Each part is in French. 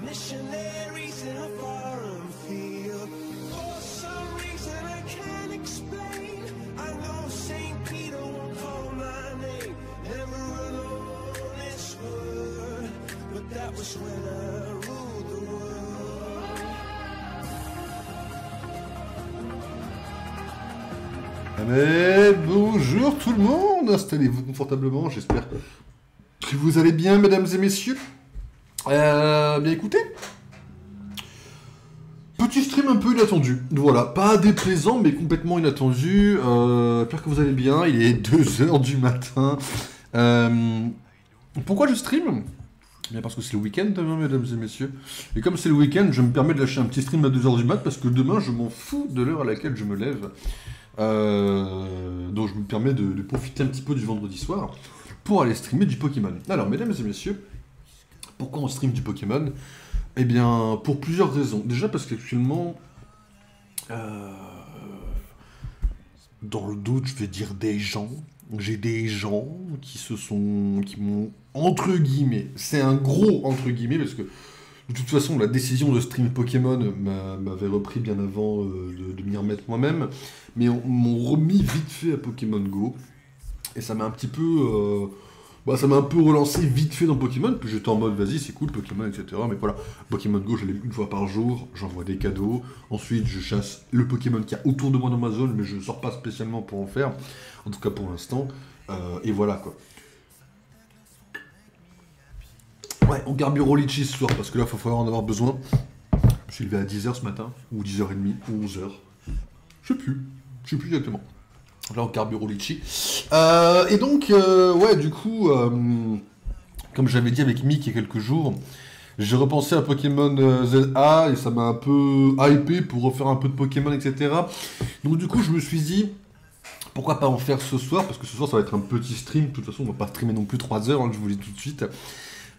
missionaries in a foreign field. For some reason I can't explain, I know St. Peter won't call my name ever alone this world, but that was when I ruled the world. Mais bonjour tout le monde, installez-vous confortablement, j'espère que vous allez bien mesdames et messieurs. Bien écoutez, petit stream un peu inattendu, voilà, pas déplaisant mais complètement inattendu, j'espère que vous allez bien, il est 2h du matin. Pourquoi je stream ? Bien parce que c'est le week-end demain mesdames et messieurs, et comme c'est le week-end, je me permets de lâcher un petit stream à 2h du mat parce que demain je m'en fous de l'heure à laquelle je me lève. Donc je me permets de profiter un petit peu du vendredi soir pour aller streamer du Pokémon. Alors mesdames et messieurs, pourquoi on stream du Pokémon ? Eh bien pour plusieurs raisons. Déjà parce qu'actuellement, dans le doute je vais dire j'ai des gens qui m'ont entre guillemets, c'est un gros entre guillemets parce que de toute façon, la décision de stream Pokémon m'avait repris bien avant de m'y remettre moi-même, mais m'ont remis vite fait à Pokémon Go, et ça m'a un petit peu... ça m'a un peu relancé vite fait dans Pokémon, puis j'étais en mode, vas-y, c'est cool, Pokémon, etc. Mais voilà, Pokémon Go, je l'ai une fois par jour, j'envoie des cadeaux, ensuite je chasse le Pokémon qu'il y a autour de moi dans ma zone, mais je ne sors pas spécialement pour en faire, en tout cas pour l'instant, et voilà, quoi. Ouais, on carbure au litchi ce soir, parce que là, il va falloir en avoir besoin. Je me suis levé à 10h ce matin, ou 10h30, ou 11h. Je sais plus exactement. Là, on carbure au litchi. Et donc, ouais, du coup, comme j'avais dit avec Mick il y a quelques jours, j'ai repensé à Pokémon ZA, et ça m'a un peu hypé pour refaire un peu de Pokémon, etc. Donc du coup, je me suis dit, pourquoi pas en faire ce soir, parce que ce soir, ça va être un petit stream. De toute façon, on va pas streamer non plus 3 heures, hein, je vous le dis tout de suite.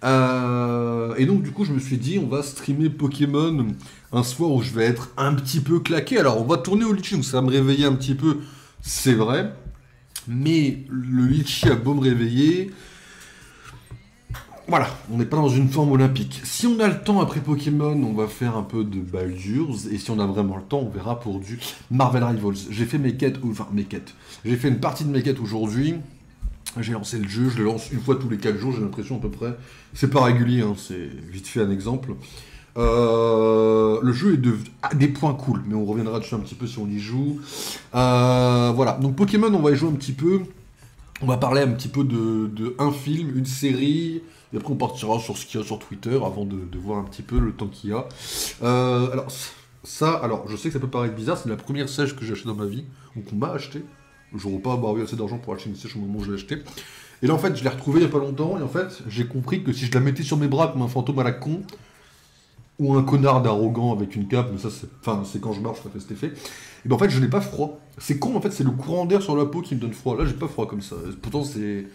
Et donc du coup je me suis dit on va streamer Pokémon un soir où je vais être un petit peu claqué. Alors on va tourner au litchi donc ça va me réveiller un petit peu, c'est vrai, mais le litchi a beau me réveiller, voilà, on n'est pas dans une forme olympique. Si on a le temps après Pokémon, on va faire un peu de Baldur's, et si on a vraiment le temps, on verra pour du Marvel Rivals. J'ai fait mes quêtes, j'ai fait une partie de mes quêtes aujourd'hui. J'ai lancé le jeu, je le lance une fois tous les 4 jours, j'ai l'impression à peu près. C'est pas régulier, hein, c'est vite fait un exemple. Le jeu a des points cool, mais on reviendra dessus un petit peu si on y joue. Voilà, donc Pokémon, on va y jouer un petit peu. On va parler un petit peu de un film, une série, et après on partira sur ce qu'il y a sur Twitter avant de voir un petit peu le temps qu'il y a. Alors, je sais que ça peut paraître bizarre, c'est la première sèche que j'ai achetée dans ma vie, ou qu'on m'a acheté. J'aurais pas eu assez d'argent pour acheter une sèche au moment où je l'ai acheté. Et là en fait je l'ai retrouvée il y a pas longtemps et en fait j'ai compris que si je la mettais sur mes bras comme un fantôme à la con ou un connard d'arrogant avec une cape, mais ça c'est quand je marche ça fait cet effet, et ben en fait je n'ai pas froid. C'est con en fait, c'est le courant d'air sur la peau qui me donne froid. Là j'ai pas froid comme ça. Pourtant c'est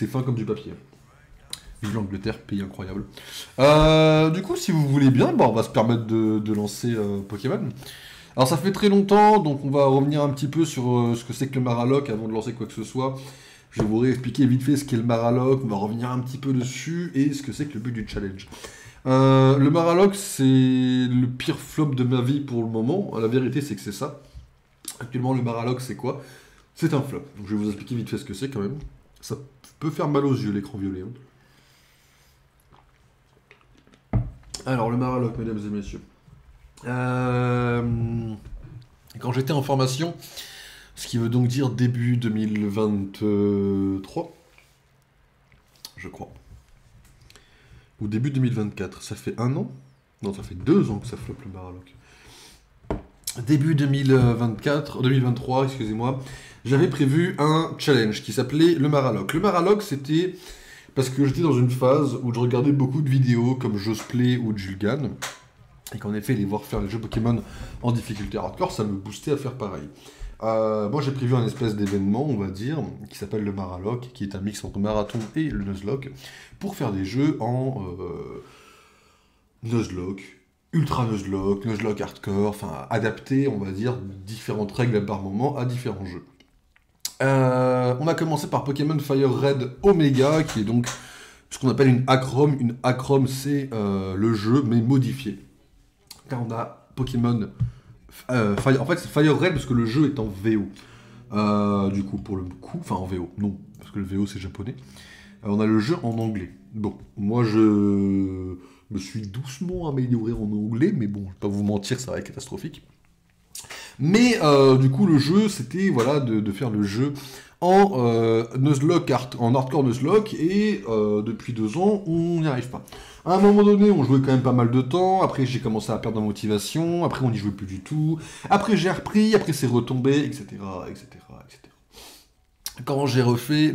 fin comme du papier. Vive l'Angleterre, pays incroyable. Du coup si vous voulez bien, on va se permettre de lancer Pokémon. Alors ça fait très longtemps, donc on va revenir un petit peu sur ce que c'est que le Maraloc avant de lancer quoi que ce soit. Je vais vous réexpliquer vite fait ce qu'est le Maraloc, on va revenir un petit peu dessus, et ce que c'est que le but du challenge. Le Maraloc, c'est le pire flop de ma vie pour le moment, la vérité c'est que c'est ça. Actuellement le Maraloc c'est quoi ? C'est un flop, donc je vais vous expliquer vite fait ce que c'est quand même. Ça peut faire mal aux yeux l'écran violet. Hein. Alors le Maraloc, mesdames et messieurs. Quand j'étais en formation, ce qui veut donc dire début 2023, je crois, ou début 2024, ça fait 1 an ? Non, ça fait 2 ans que ça floppe le Maraloc. Début 2023, excusez-moi, j'avais prévu un challenge qui s'appelait le Maraloc. Le Maraloc, c'était parce que j'étais dans une phase où je regardais beaucoup de vidéos comme Josplay ou Julgan, et qu'en effet, les voir faire les jeux Pokémon en difficulté hardcore, ça me boostait à faire pareil. Moi, j'ai prévu un espèce d'événement, on va dire, qui s'appelle le Maraloc, qui est un mix entre Marathon et le Nuzlocke, pour faire des jeux en Nuzlocke, Ultra Nuzlocke, Nuzlocke hardcore, enfin, adapter, on va dire, différentes règles par moment à différents jeux. On a commencé par Pokémon Fire Red Omega, qui est donc ce qu'on appelle une Acrom. Une Acrom, c'est le jeu, mais modifié. Car on a Pokémon Fire... En fait, c'est Fire Red parce que le jeu est en VO. Du coup, pour le coup... Enfin, en VO, non. Parce que le VO, c'est japonais. On a le jeu en anglais. Bon, moi, je me suis doucement amélioré en anglais, mais bon, je vais pas vous mentir, ça va être catastrophique. Mais du coup, le jeu, c'était voilà, de faire le jeu en Nuzlocke, en hardcore Nuzlocke, et depuis 2 ans, on n'y arrive pas. À un moment donné, on jouait quand même pas mal de temps, après j'ai commencé à perdre la motivation, après on n'y jouait plus du tout, après j'ai repris, après c'est retombé, etc., etc., etc. Quand j'ai refait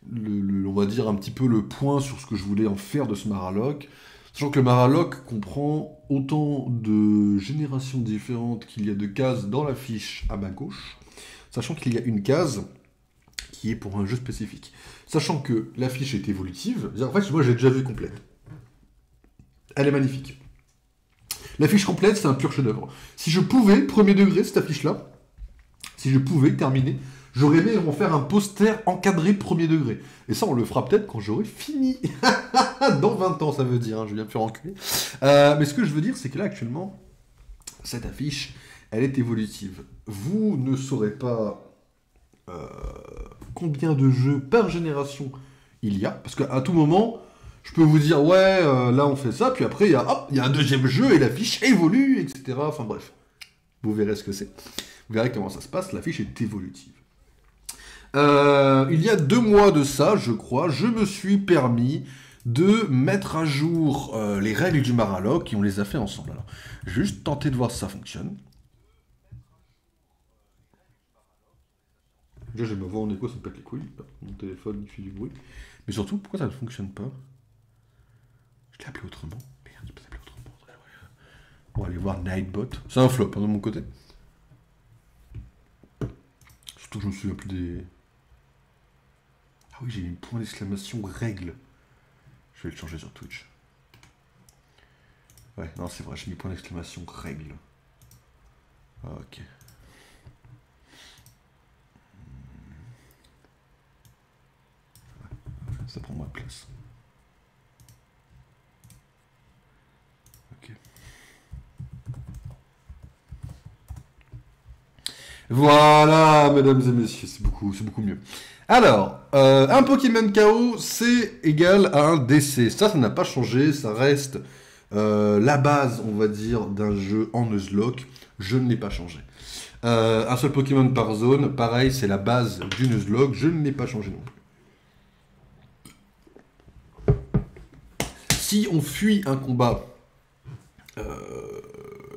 on va dire un petit peu le point sur ce que je voulais en faire de ce Maralock, sachant que le Maralock comprend autant de générations différentes qu'il y a de cases dans la fiche à ma gauche, sachant qu'il y a une case qui est pour un jeu spécifique. Sachant que la fiche est évolutive, en fait moi j'ai déjà vu complète. Elle est magnifique. La fiche complète c'est un pur chef-d'œuvre. Si je pouvais, premier degré, cette affiche-là, si je pouvais terminer, j'aurais aimé en faire un poster encadré premier degré. Et ça, on le fera peut-être quand j'aurai fini. Dans 20 ans, ça veut dire, hein, je viens me faire enculer. Mais ce que je veux dire, c'est que là, actuellement, cette affiche, elle est évolutive. Vous ne saurez pas combien de jeux par génération il y a. Parce qu'à tout moment, je peux vous dire, ouais, là, on fait ça, puis après, il y a un deuxième jeu, et la fiche évolue, etc. Enfin bref, vous verrez ce que c'est. Vous verrez comment ça se passe, la fiche est évolutive. Il y a 2 mois de ça, je crois, je me suis permis de mettre à jour les règles du Maralock et on les a fait ensemble. Alors, juste tenter de voir si ça fonctionne. Déjà, j'ai ma voix en écho, ça me pète les couilles. Mon téléphone, il fait du bruit. Mais surtout, pourquoi ça ne fonctionne pas? Je l'ai appelé autrement. Merde, je peux l'appeler autrement. On va aller voir Nightbot. C'est un flop, hein, de mon côté. Surtout que je me souviens plus des... Ah oui, j'ai mis point d'exclamation règle. Je vais le changer sur Twitch. Ouais, non, c'est vrai, j'ai mis point d'exclamation règle. Ok. Ça prend moins de place. Ok. Voilà, mesdames et messieurs, c'est beaucoup mieux. Alors, un Pokémon KO, c'est égal à un décès. Ça n'a pas changé, ça reste la base, on va dire, d'un jeu en Nuzlocke. Je ne l'ai pas changé. Un seul Pokémon par zone, pareil, c'est la base du Nuzlocke. Je ne l'ai pas changé non plus. Si on fuit un combat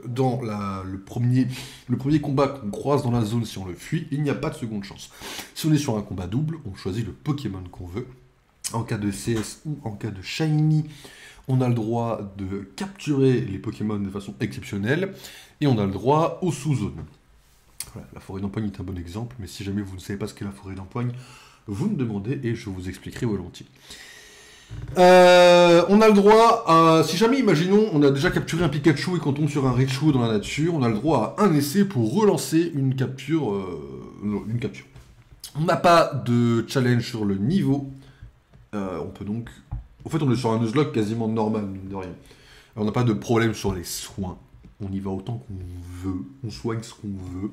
dans le premier combat qu'on croise dans la zone, si on le fuit, il n'y a pas de seconde chance. Si on est sur un combat double, on choisit le Pokémon qu'on veut. En cas de CS ou en cas de Shiny, on a le droit de capturer les Pokémon de façon exceptionnelle, et on a le droit aux sous-zones. Voilà, la forêt d'empoigne est un bon exemple, mais si jamais vous ne savez pas ce qu'est la forêt d'empoigne, vous me demandez et je vous expliquerai volontiers. On a le droit à... Si jamais, imaginons, on a déjà capturé un Pikachu et qu'on tombe sur un Raichu dans la nature, on a le droit à un essai pour relancer une capture. On n'a pas de challenge sur le niveau. On peut donc... En fait, on est sur un Nuzlocke quasiment normal, mine de rien. On n'a pas de problème sur les soins. On y va autant qu'on veut. On soigne ce qu'on veut.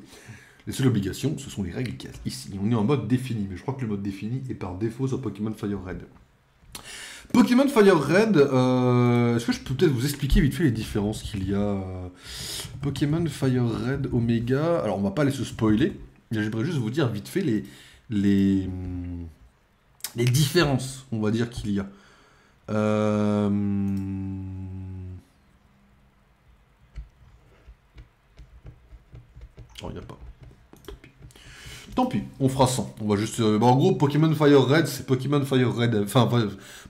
Les seules obligations, ce sont les règles qu'il y a ici. On est en mode défini, mais je crois que le mode défini est par défaut sur Pokémon Fire Red. Pokémon Fire Red, est-ce que je peux peut-être vous expliquer vite fait les différences qu'il y a Pokémon Fire Red Omega, alors on va pas aller se spoiler, j'aimerais juste vous dire vite fait les différences, on va dire qu'il y a. Oh, il n'y a pas. Tant pis, on fera 100. On va juste. En gros, Pokémon Fire Red, c'est Pokémon Fire Red. Enfin,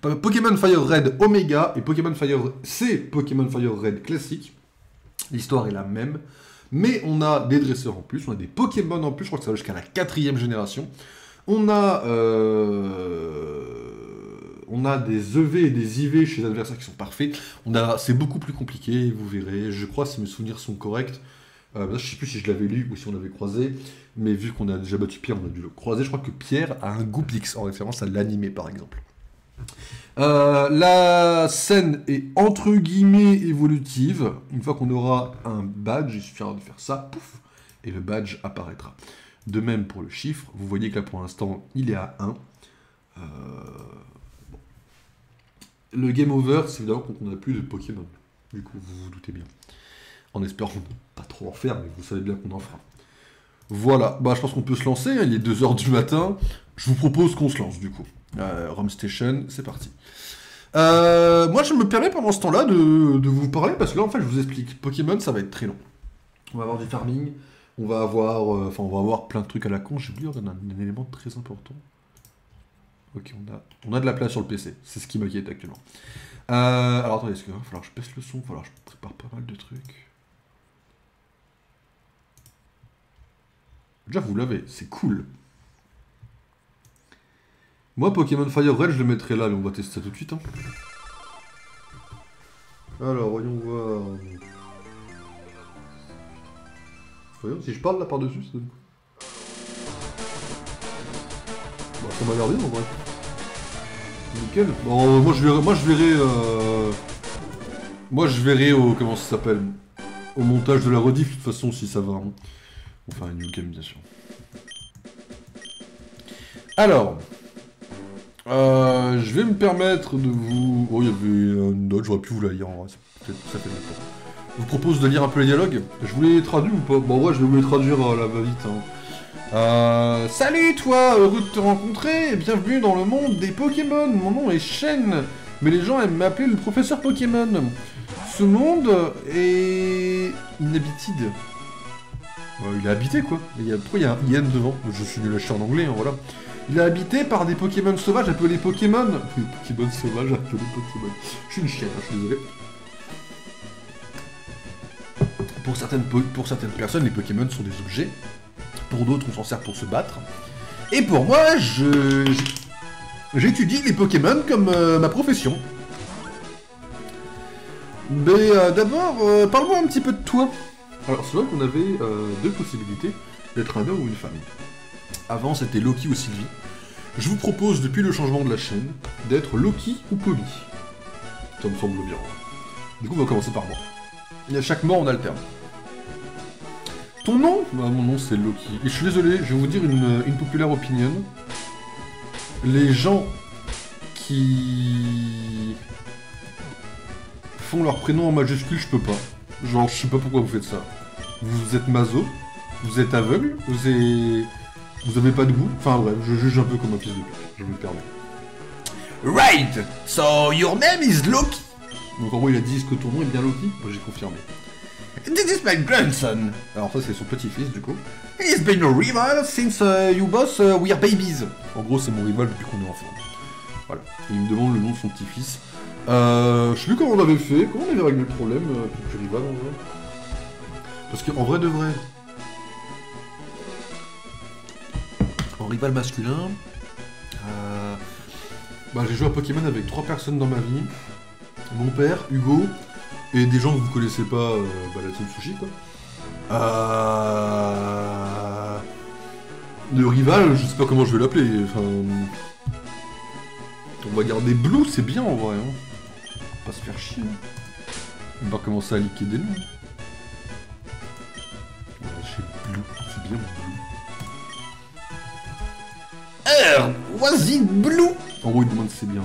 Pokémon Fire Red Omega et Pokémon Fire. C'est Pokémon Fire Red classique. L'histoire est la même. Mais on a des dresseurs en plus, on a des Pokémon en plus. Je crois que ça va jusqu'à la 4e génération. On a des EV et des IV chez les adversaires qui sont parfaits. C'est beaucoup plus compliqué, vous verrez. Je crois, si mes souvenirs sont corrects. Là, je sais plus si je l'avais lu ou si on l'avait croisé, mais vu qu'on a déjà battu Pierre, on a dû le croiser. Je crois que Pierre a un Goupix en référence à l'animé, par exemple. La scène est entre guillemets évolutive. Une fois qu'on aura un badge, il suffira de faire ça, pouf, et le badge apparaîtra. De même pour le chiffre, vous voyez que là pour l'instant il est à 1. Bon. Le game over, c'est évidemment quand on n'a plus de Pokémon. Du coup, vous vous doutez bien. En espérant ne pas trop en faire, mais vous savez bien qu'on en fera. Voilà, bah je pense qu'on peut se lancer, il est 2h du matin. Je vous propose qu'on se lance du coup. Rom Station, c'est parti. Moi je me permets pendant ce temps-là de vous parler, parce que là en fait je vous explique. Pokémon ça va être très long. On va avoir du farming, on va avoir plein de trucs à la con. J'ai oublié un élément très important. Ok, on a de la place sur le PC, c'est ce qui m'inquiète actuellement. Alors attendez, est-ce qu'il va falloir que je baisse le son, il va falloir que je prépare pas mal de trucs. Déjà vous l'avez, c'est cool. Moi Pokémon Fire Red je le mettrai là, mais on va tester ça tout de suite. Hein. Alors voyons voir. Voyons, si je parle là par-dessus, ça donne quoi? Bah, ça m'a l'air bien en vrai. Nickel. Bon, moi je verrai au, comment ça s'appelle, au montage de la rediff de toute façon si ça va. Hein. Enfin, une new game bien sûr. Alors, je vais me permettre de vous... Oh, il y avait une note, j'aurais pu vous la lire en vrai, ça fait longtemps. Je vous propose de lire un peu les dialogues. Je vous les traduis ou pas? Bon, ouais, je vais vous les traduire là va-vite. Hein. Salut toi, heureux de te rencontrer et bienvenue dans le monde des Pokémon. Mon nom est Shen, mais les gens aiment m'appeler le professeur Pokémon. Ce monde est inhabitide. Il est habité quoi. Pourquoi il y a un IN devant? Je suis nul à chier en anglais, hein, voilà. Il est habité par des Pokémon sauvages appelés Pokémon. Pokémon sauvages appelés Pokémon. Je suis une chienne, hein, je suis désolé. Pour certaines personnes, les Pokémon sont des objets. Pour d'autres, on s'en sert pour se battre. Et pour moi, j'étudie les Pokémon comme ma profession. Mais d'abord, parle-moi un petit peu de toi. Alors, c'est vrai qu'on avait deux possibilités d'être un homme ou une femme. Avant, c'était Loki ou Sylvie. Je vous propose, depuis le changement de la chaîne, d'être Loki ou Polly. Ça me semble bien. Du coup, on va commencer par moi. Et à chaque mois, on alterne. Ton nom? Bah, mon nom c'est Loki. Et je suis désolé, je vais vous dire une populaire opinion. Les gens qui font leur prénom en majuscule, je peux pas. Genre, je sais pas pourquoi vous faites ça. Vous êtes maso, vous êtes aveugle, vous avez pas de goût. Enfin bref, je juge un peu comme un fils de pute, je me permets. Right! So your name is Loki? Donc en gros il a dit, est-ce que ton nom est bien Loki? Moi j'ai confirmé. This is my grandson. Alors ça c'est son petit-fils du coup. He's been a rival since you both were babies. En gros c'est mon rival depuis qu'on est enfant. Voilà. Et il me demande le nom de son petit-fils. Je sais plus comment on avait fait, comment on avait réglé le problème du rival en vrai. Parce qu'en vrai de vrai, en rival masculin, j'ai joué à Pokémon avec 3 personnes dans ma vie. Mon père, Hugo, et des gens que vous connaissez pas, la team Sushi quoi. Le rival, je sais pas comment je vais l'appeler, enfin... On va garder Blue, c'est bien en vrai, hein. Pas se faire chier. On va commencer à liquer des noms. Chez Blue, c'est bien Blue. Was it Blue? En gros, il demande si c'est bien.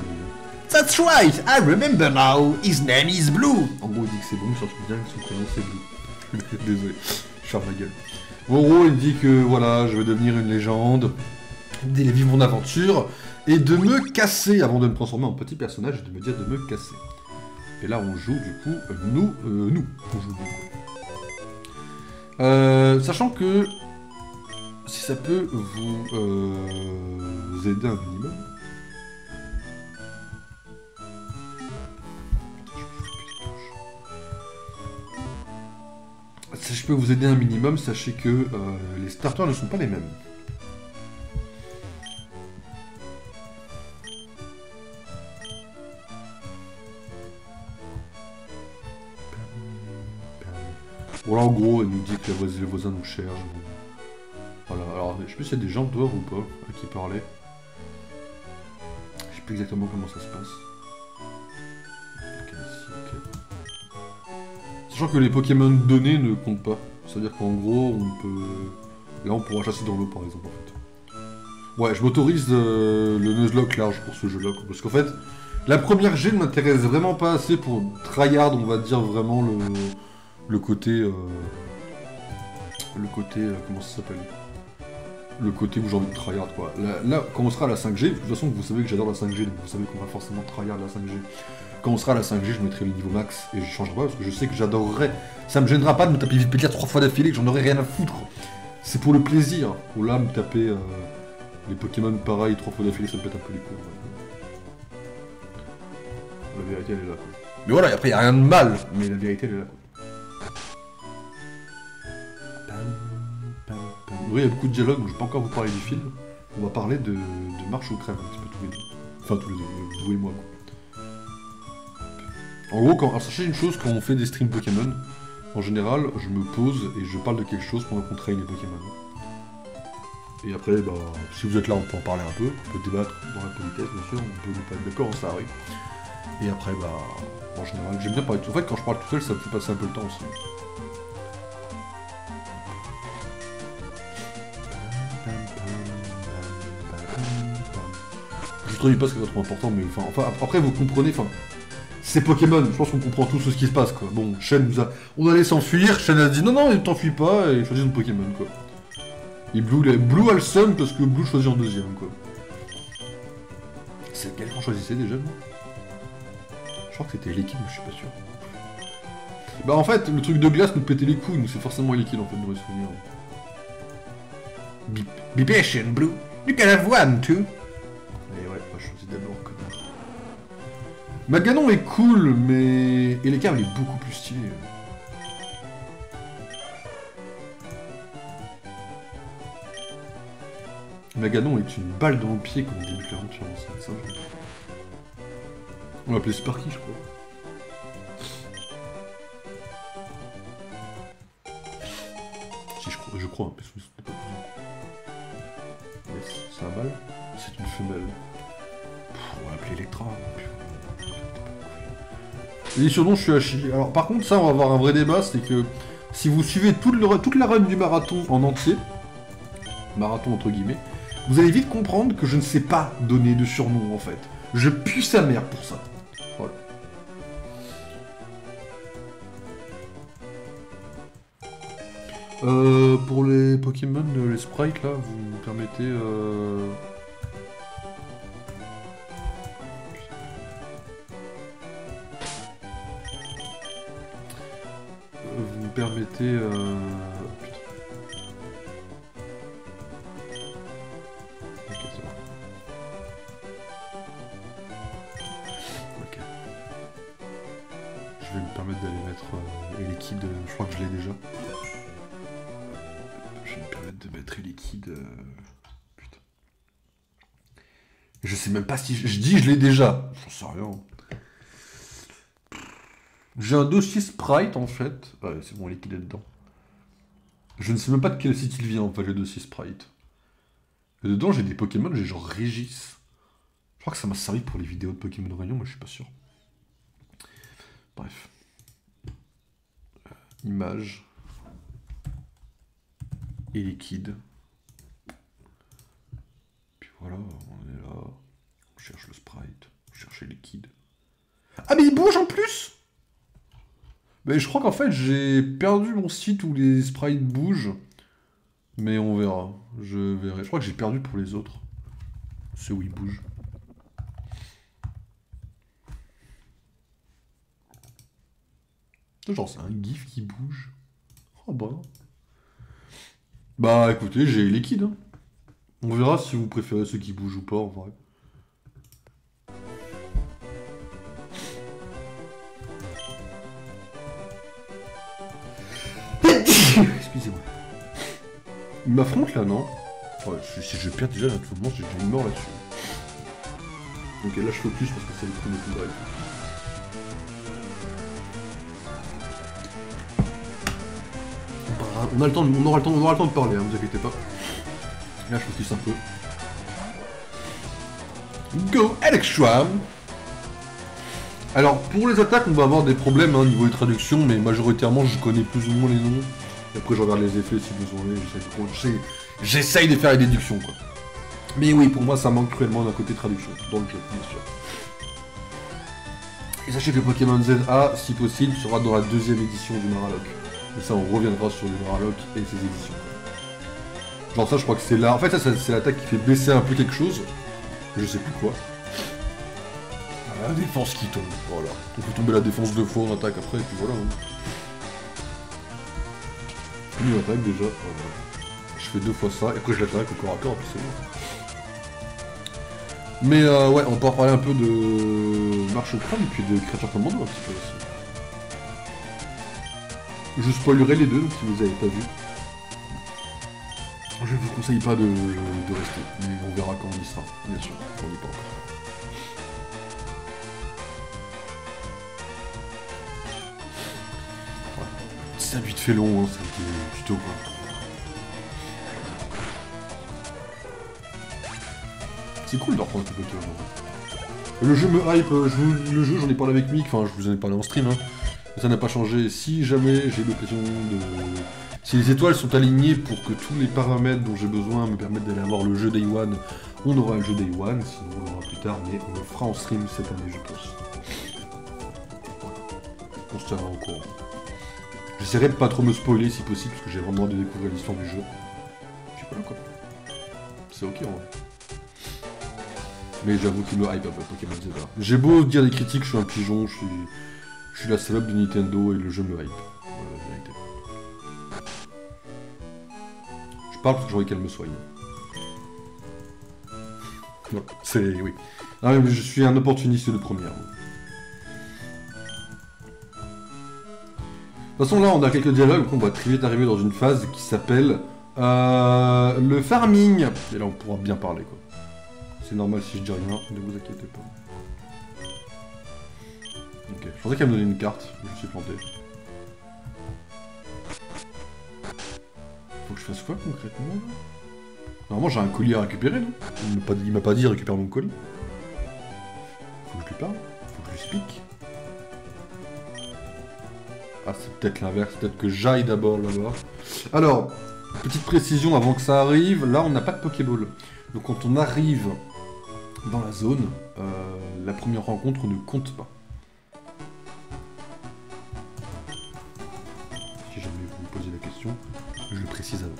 That's right, I remember now. His name is Blue. En gros, il dit que c'est bon, il s'en souvient que son prénom c'est Blue. Désolé, je ferme ma gueule. En gros, il dit que voilà, je vais devenir une légende, d'aller vivre mon aventure, et de me casser avant de me transformer en petit personnage et de me dire de me casser. Et là, on joue du coup, nous, on joue nous. Sachant que si ça peut vous aider un minimum. Si je peux vous aider un minimum, sachez que les starters ne sont pas les mêmes. Voilà, en gros, elle nous dit que les voisins nous cherchent. Voilà, alors je sais plus s'il y a des gens dehors ou pas à qui parler. J'ai plus exactement comment ça se passe. Ok, ici, ok. Sachant que les Pokémon donnés ne comptent pas. C'est-à-dire qu'en gros, on peut... Là, on pourra chasser dans l'eau, par exemple, en fait. Ouais, je m'autorise le Nuzlocke large pour ce jeu-là, quoi. Parce qu'en fait, la première G ne m'intéresse vraiment pas assez pour tryhard, on va dire, vraiment le côté... comment ça s'appelle? Le côté où j'ai envie de tryhard, quoi. Là, quand on sera à la 5G, de toute façon, vous savez que j'adore la 5G, donc vous savez qu'on va forcément tryhard la 5G. Quand on sera à la 5G, je mettrai le niveau max, et je changerai pas, parce que je sais que j'adorerais... Ça me gênera pas de me taper Wikipédia 3 fois d'affilée, que j'en aurais rien à foutre. C'est pour le plaisir. Ou là, me taper les Pokémon pareil 3 fois d'affilée, ça me pète un peu les couilles. La vérité, elle est là, quoi. Mais voilà, après, y a rien de mal, mais la vérité, elle est là, quoi. Oui, il y a beaucoup de dialogues, donc je vais pas encore vous parler du film. On va parler de Marche ou Crève, un petit peu tous les deux. Enfin, tous les deux, vous et moi, quoi. En gros, alors sachez une chose, quand on fait des streams Pokémon, en général, je me pose et je parle de quelque chose pendant qu'on traîne les Pokémon. Et après, bah, si vous êtes là, on peut en parler un peu, on peut débattre dans la politesse, bien sûr, on peut ne pas être d'accord, ça arrive. Et après, bah, en général, j'aime bien parler tout. En fait, quand je parle tout seul, ça me fait passer un peu le temps aussi. Je ne traduis pas ce qui est trop important, mais enfin, après, vous comprenez, enfin... C'est Pokémon, je pense qu'on comprend tous ce qui se passe, quoi. Bon, Shen nous a... On allait s'enfuir, Shen a dit non, non, t'enfuis pas, et choisis son Pokémon, quoi. Et Blue a le seum parce que Blue choisit en deuxième, quoi. C'est lequel qu'on choisissait déjà, non? Je crois que c'était Liquide, mais je suis pas sûr. Bah en fait, le truc de glace nous pétait les couilles, donc c'est forcément Liquide, en fait, dans les souvenirs. Be patient, Blue. You can have one, too. Et ouais, moi je choisis d'abord, quoi. Maganon est cool, mais... Et l'écart, il est beaucoup plus stylé. Maganon est une balle dans le pied quand on débute l'aventure, c'est ça. On l'appelait Sparky, je crois. Si, je crois, hein, parce que c'était pas besoin. Yes, c'est un mâle. C'est une femelle. On va l'appeler Electra. Les surnoms, je suis à chier. Alors, par contre, ça, on va avoir un vrai débat, c'est que si vous suivez toute la run du marathon en entier, marathon entre guillemets, vous allez vite comprendre que je ne sais pas donner de surnom, en fait. Je pue sa mère pour ça. Voilà. Pour les Pokémon, les sprites, là, vous me permettez... Vous me permettez... Putain. Ok, c'est bon. Ok. Je vais me permettre d'aller mettre Liquide, je crois que je l'ai déjà. Je vais me permettre de mettre Liquide... Putain. Je sais même pas si... Je dis je l'ai déjà. J'en sais rien. J'ai un dossier Sprite en fait. Ouais, c'est bon, Liquide est dedans. Je ne sais même pas de quel site il vient en fait, le dossier Sprite. Et dedans, j'ai des Pokémon, j'ai genre Régis. Je crois que ça m'a servi pour les vidéos de Pokémon Réunion, mais je suis pas sûr. Bref. Image. Et Liquide. Puis voilà, on est là. On cherche le Sprite. On cherche Liquide. Ah mais il bouge en plus! Mais je crois qu'en fait j'ai perdu mon site où les sprites bougent. Mais on verra. Je verrai. Je crois que j'ai perdu pour les autres. Ceux où ils bougent. Genre c'est un gif qui bouge. Oh bah. Bah écoutez, j'ai Liquide. Hein. On verra si vous préférez ceux qui bougent ou pas en vrai. Excusez-moi. Il m'affronte là, non? Ouais, si je perds déjà là, tout le monde, j'ai une mort là-dessus. Ok, là je focus parce que c'est le premier coup de règle. On aura le temps de parler, hein, vous inquiétez pas. Là je focus un peu. Go Electrum. Alors, pour les attaques, on va avoir des problèmes hein, niveau des traductions, mais majoritairement, je connais plus ou moins les noms. Et après, je regarde les effets si besoin est. J'essaye de faire les déductions, quoi. Mais oui, pour moi, ça manque cruellement d'un côté traduction, dans le jeu, bien sûr. Et sachez que Pokémon ZA, si possible, sera dans la 2ème édition du Maraloc. Et ça, on reviendra sur le Maraloc et ses éditions. Genre ça, je crois que c'est là... En fait, ça c'est l'attaque qui fait baisser un peu quelque chose. Je sais plus quoi. La défense qui tombe, voilà. On peut tomber la défense 2 fois en attaque après, et puis voilà. Une attaque déjà. Je fais 2 fois ça, et après je l'attaque au corps à corps, et puis c'est bon. Mais ouais, on peut en parler un peu de Marche au crâne, et puis de Créature Commando un petit peu aussi. Je spoilerai les deux, donc si vous n'avez pas vu. Je vous conseille pas de rester, mais on verra quand on y sera, bien sûr, on n'y est pas encore. Ça lui te fait long, hein, c'est tuto quoi. C'est cool de reprendre un peu de Le jeu me hype, le jeu j'en ai parlé avec Mick, enfin je vous en ai parlé en stream, hein. Ça n'a pas changé. Si jamais j'ai l'occasion de... Si les étoiles sont alignées pour que tous les paramètres dont j'ai besoin me permettent d'aller avoir le jeu Day One, on aura le jeu Day One, sinon on l'aura plus tard, mais on le fera en stream cette année, je pense. Voilà. On se tiendra au courant. J'essaierai de pas trop me spoiler si possible, parce que j'ai vraiment hâte de découvrir l'histoire du jeu. Puis voilà quoi. C'est ok en vrai. Mais j'avoue qu'il me hype un peu Pokémon Z. J'ai beau dire des critiques, je suis un pigeon, je suis la salope de Nintendo et le jeu me hype. Voilà la vérité. Je parle parce que j'ai envie qu'elle me soigne. Non, c'est... oui. Ah, mais je suis un opportuniste de première. De toute façon, là, on a quelques dialogues, donc on va très vite arriver dans une phase qui s'appelle le farming. Et là, on pourra bien parler, quoi. C'est normal si je dis rien, ne vous inquiétez pas. Ok, je pensais qu'elle me donnait une carte, je me suis planté. Faut que je fasse quoi concrètement là? Normalement, j'ai un colis à récupérer, non? Il m'a pas dit récupère mon colis. Faut que je lui parle, faut que je lui explique. Ah, c'est peut-être l'inverse, peut-être que j'aille d'abord là-bas. Alors, petite précision avant que ça arrive, là on n'a pas de Pokéball. Donc quand on arrive dans la zone, la première rencontre ne compte pas. Si jamais vous me posez la question, je le précise avant.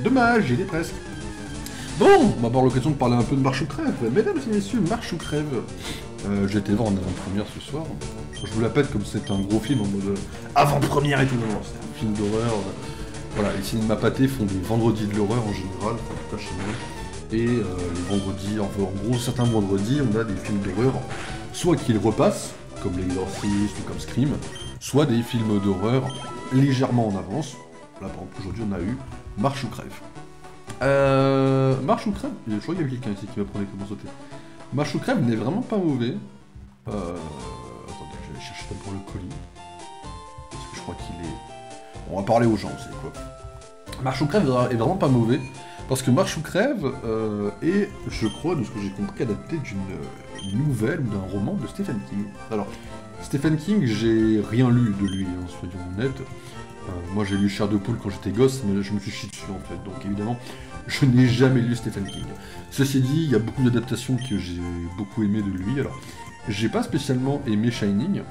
Dommage, j'y étais presque. Bon, on va avoir l'occasion de parler un peu de Marche ou Crève. Mesdames et messieurs, Marche ou Crève. J'ai été voir en avant-première ce soir. Je vous l'appelle comme c'est un gros film en mode avant-première et tout. Non, c'est un film d'horreur. Voilà, les cinémas pâtés font des vendredis de l'horreur en général, enfin, en tout cas chez moi. Et les vendredis, enfin, en gros, certains vendredis, on a des films d'horreur, soit qu'ils repassent, comme L'Exorciste ou comme Scream, soit des films d'horreur légèrement en avance. Là, par exemple, aujourd'hui, on a eu Marche ou Crève. Marche ou Crève, je crois qu'il y avait quelqu'un ici qui m'apprenait comment sauter. Marche ou Crève n'est vraiment pas mauvais. Attendez, je vais chercher pour le colis. Parce que je crois qu'il est... On va parler aux gens, c'est quoi. Marche ou Crève est vraiment pas mauvais. Parce que Marche ou Crève est, je crois, de ce que j'ai compris, adapté d'une nouvelle ou d'un roman de Stephen King. Alors, Stephen King, j'ai rien lu de lui, hein, soyons honnêtes. Moi j'ai lu Chair de Poule quand j'étais gosse, mais là je me suis chié dessus en fait, donc évidemment je n'ai jamais lu Stephen King. Ceci dit, il y a beaucoup d'adaptations que j'ai beaucoup aimé de lui. Alors, j'ai pas spécialement aimé Shining.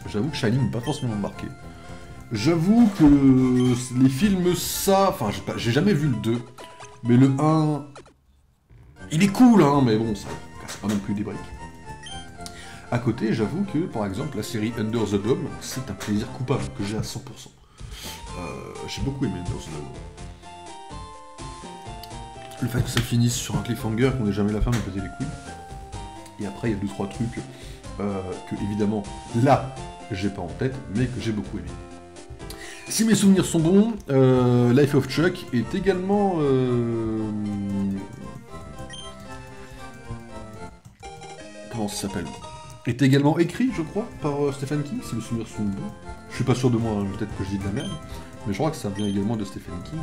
J'avoue que Shining m'a pas forcément marqué. J'avoue que les films ça... Enfin, j'ai jamais vu le 2, mais le 1... Il est cool, hein, mais bon, ça casse pas non plus des briques. À côté, j'avoue que, par exemple, la série Under the Dome, c'est un plaisir coupable que j'ai à 100%. J'ai beaucoup aimé Under the Dome. Le fait que ça finisse sur un cliffhanger, qu'on n'ait jamais la fin, me faisait les couilles. Et après, il y a 2-3 trucs que, évidemment, là, j'ai pas en tête, mais que j'ai beaucoup aimé. Si mes souvenirs sont bons, Life of Chuck est également... Comment ça s'appelle? Est également écrit, je crois, par Stephen King, si mes souvenirs sont bons. Je suis pas sûr de moi, hein, peut-être que je dis de la merde, mais je crois que ça vient également de Stephen King,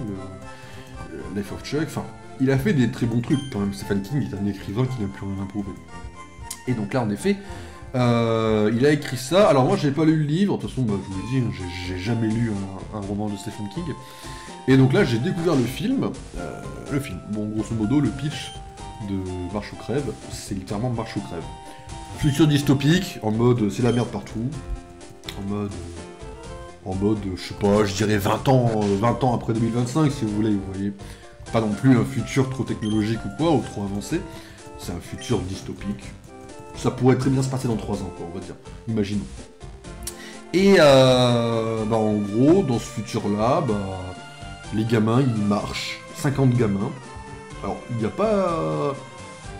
Life of Chuck. Enfin, il a fait des très bons trucs quand même. Stephen King est un écrivain qui n'a plus rien à prouver. Et donc là, en effet, il a écrit ça. Alors moi, j'ai pas lu le livre, de toute façon, bah, je vous l'ai dit, j'ai jamais lu un roman de Stephen King. Et donc là, j'ai découvert le film. Bon, grosso modo, le pitch de Marche ou Crève, c'est littéralement Marche ou Crève. Futur dystopique, en mode c'est la merde partout, en mode, je sais pas, je dirais 20 ans après 2025 si vous voulez, vous voyez. Pas non plus un futur trop technologique ou quoi, ou trop avancé, c'est un futur dystopique. Ça pourrait très bien se passer dans 3 ans, quoi, on va dire, imaginons. Et en gros, dans ce futur-là, les gamins, ils marchent, 50 gamins. Alors, il n'y a pas...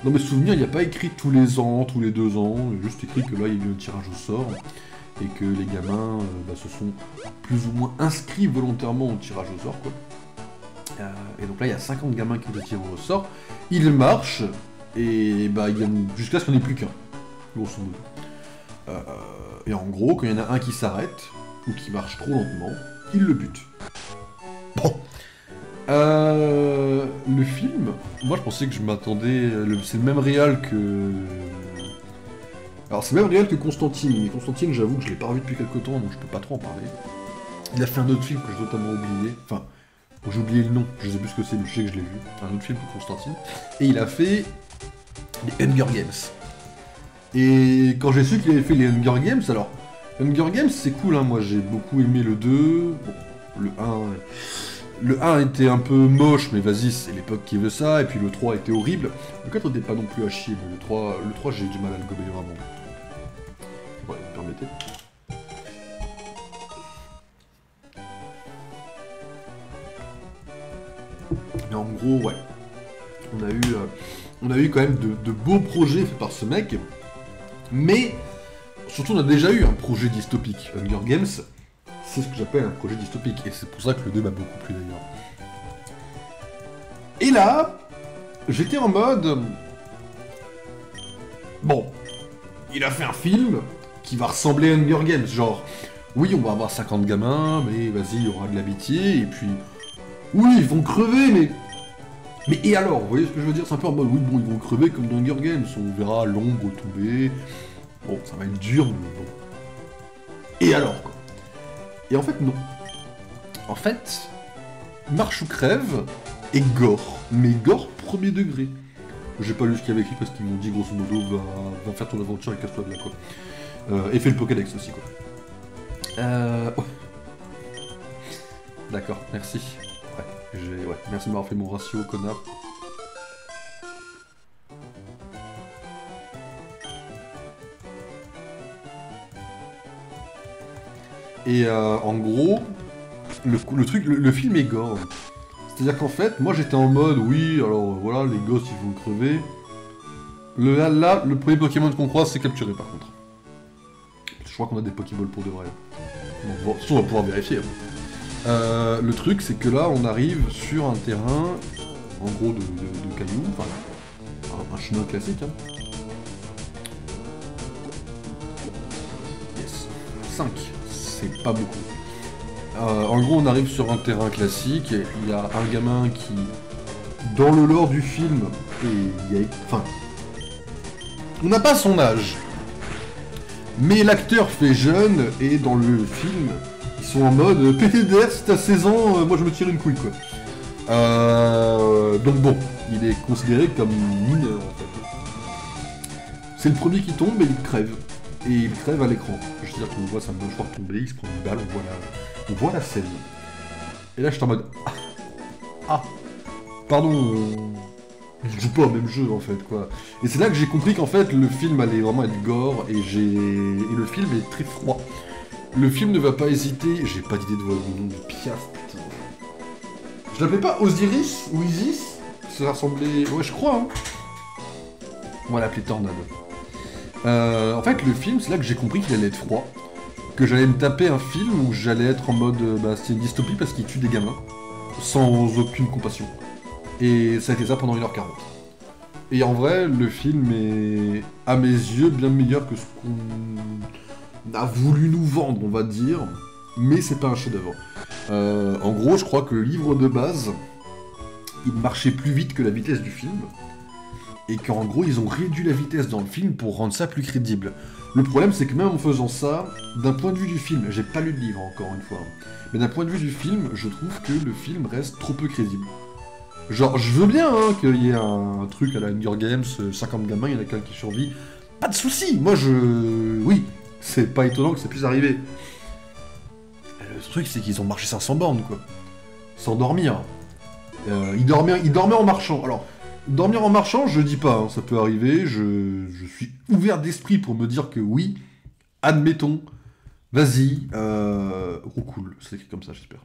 Dans mes souvenirs, il n'y a pas écrit tous les ans, tous les 2 ans, il y a juste écrit que là, il y a eu un tirage au sort, et que les gamins se sont plus ou moins inscrits volontairement au tirage au sort, quoi. Et donc là, il y a 50 gamins qui ont tiré au sort, ils marchent, et jusqu'à ce qu'il n'y en ait plus qu'un, grosso modo. Et en gros, quand il y en a un qui s'arrête, ou qui marche trop lentement, il le bute. Bon. Le film, moi je pensais que je m'attendais... C'est le même réal que... Alors c'est le même réal que Constantine, mais Constantine j'avoue que je l'ai pas revu depuis quelques temps, donc je peux pas trop en parler. Il a fait un autre film que j'ai totalement oublié, enfin, j'ai oublié le nom, je sais plus ce que c'est, mais je sais que je l'ai vu, un autre film que Constantine. Et il a fait les Hunger Games. Et quand j'ai su qu'il avait fait les Hunger Games, alors, Hunger Games c'est cool, hein, moi j'ai beaucoup aimé le 2, bon, le 1... Le 1 était un peu moche, mais vas-y, c'est l'époque qui veut ça, et puis le 3 était horrible. Le 4 n'était pas non plus à chier, mais le 3 j'ai du mal à le gober vraiment. Ouais, vous me permettez. Mais en gros, ouais. On a eu quand même de beaux projets faits par ce mec, mais surtout on a déjà eu un projet dystopique. Hunger Games, c'est ce que j'appelle un projet dystopique, et c'est pour ça que le 2 m'a beaucoup plu d'ailleurs. Et là, j'étais en mode... Bon, il a fait un film qui va ressembler à Hunger Games, genre... Oui, on va avoir 50 gamins, mais vas-y, il y aura de l'amitié, et puis... Oui, ils vont crever, mais... Mais et alors, vous voyez ce que je veux dire? C'est un peu en mode, oui, bon, ils vont crever comme dans Hunger Games, on verra l'ombre tomber... Bon, ça va être dur, mais bon... Et alors, quoi? Et en fait, non. En fait, Marche ou Crève est gore, mais gore premier degré. J'ai pas lu ce qu'il y avait écrit parce qu'ils m'ont dit, grosso modo, va faire ton aventure et casse-toi de là, quoi. Et fais le Pokédex aussi, quoi. Ouais. D'accord, merci. Ouais, merci de m'avoir fait mon ratio, connard. Et en gros, le film est gore. C'est-à-dire qu'en fait, moi j'étais en mode, oui, alors voilà, les gosses ils vont crever. Là, le premier Pokémon qu'on croise, c'est capturé par contre. Je crois qu'on a des Pokéballs pour de vrai. Bon, on va pouvoir vérifier. Le truc, c'est que là, on arrive sur un terrain, en gros, de cailloux, enfin, un chemin classique. Hein. Yes. 5. C'est pas beaucoup. En gros, on arrive sur un terrain classique, et il y a un gamin qui, dans le lore du film, enfin, on n'a pas son âge, mais l'acteur fait jeune, et dans le film, ils sont en mode « pété d'air, si t'as 16 ans, moi je me tire une couille, quoi ». Donc bon, il est considéré comme mineur, en fait. C'est le premier qui tombe, et il crève. Et il crève à l'écran. C'est-à-dire qu'on voit sa mâchoire tomber, il se prend une balle, on voit la scène. Et là, je suis en mode... Ah, pardon, je joue pas au même jeu, en fait, quoi. Et c'est là que j'ai compris qu'en fait, le film allait vraiment être gore, et le film est très froid. Le film ne va pas hésiter... J'ai pas d'idée de voir le nom de Piaf, putain. Je l'appelais pas Osiris ou Isis? Ça ressemblait... Ouais, je crois, hein. On va l'appeler Tornade. En fait, le film, c'est là que j'ai compris qu'il allait être froid. Que j'allais me taper un film où j'allais être en mode, c'est une dystopie parce qu'il tue des gamins. Sans aucune compassion. Et ça a été ça pendant 1h40. Et en vrai, le film est, à mes yeux, bien meilleur que ce qu'on a voulu nous vendre, on va dire. Mais c'est pas un chef-d'œuvre. En gros, je crois que le livre de base, il marchait plus vite que la vitesse du film. Et qu'en gros, ils ont réduit la vitesse dans le film pour rendre ça plus crédible. Le problème, c'est que même en faisant ça, d'un point de vue du film, j'ai pas lu le livre encore une fois, mais d'un point de vue du film, je trouve que le film reste trop peu crédible. Genre, je veux bien hein, qu'il y ait un truc à la Hunger Games, 50 gamins, il y en a qu'un qui survit. Pas de soucis, moi oui, c'est pas étonnant que ça puisse arriver. Le truc, c'est qu'ils ont marché 500 bornes, quoi. Sans dormir. Ils dormaient en marchant. Alors, dormir en marchant, je dis pas, hein, ça peut arriver, je suis ouvert d'esprit pour me dire que oui, admettons, vas-y, cool, c'est écrit comme ça, j'espère.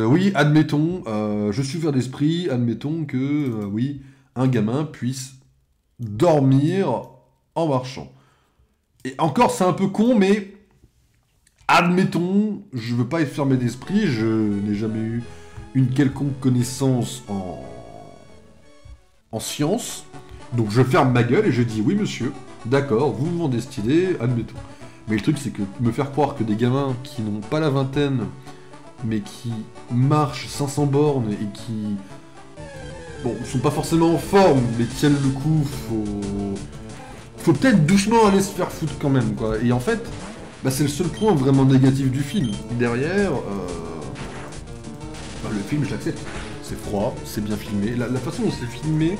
Oui, admettons, je suis ouvert d'esprit, admettons que, oui, un gamin puisse dormir en marchant. Et encore, c'est un peu con, mais admettons, je veux pas être fermé d'esprit, je n'ai jamais eu une quelconque connaissance en science, donc je ferme ma gueule et je dis oui monsieur, d'accord, vous me vendez cette idée, admettons. Mais le truc c'est que me faire croire que des gamins qui n'ont pas la vingtaine, mais qui marchent 500 bornes et qui, bon, sont pas forcément en forme, mais tiennent le coup, faut peut-être doucement aller se faire foutre quand même, quoi. Et en fait, c'est le seul point vraiment négatif du film. Derrière, le film, je l'accepte. C'est froid, c'est bien filmé. La façon dont c'est filmé,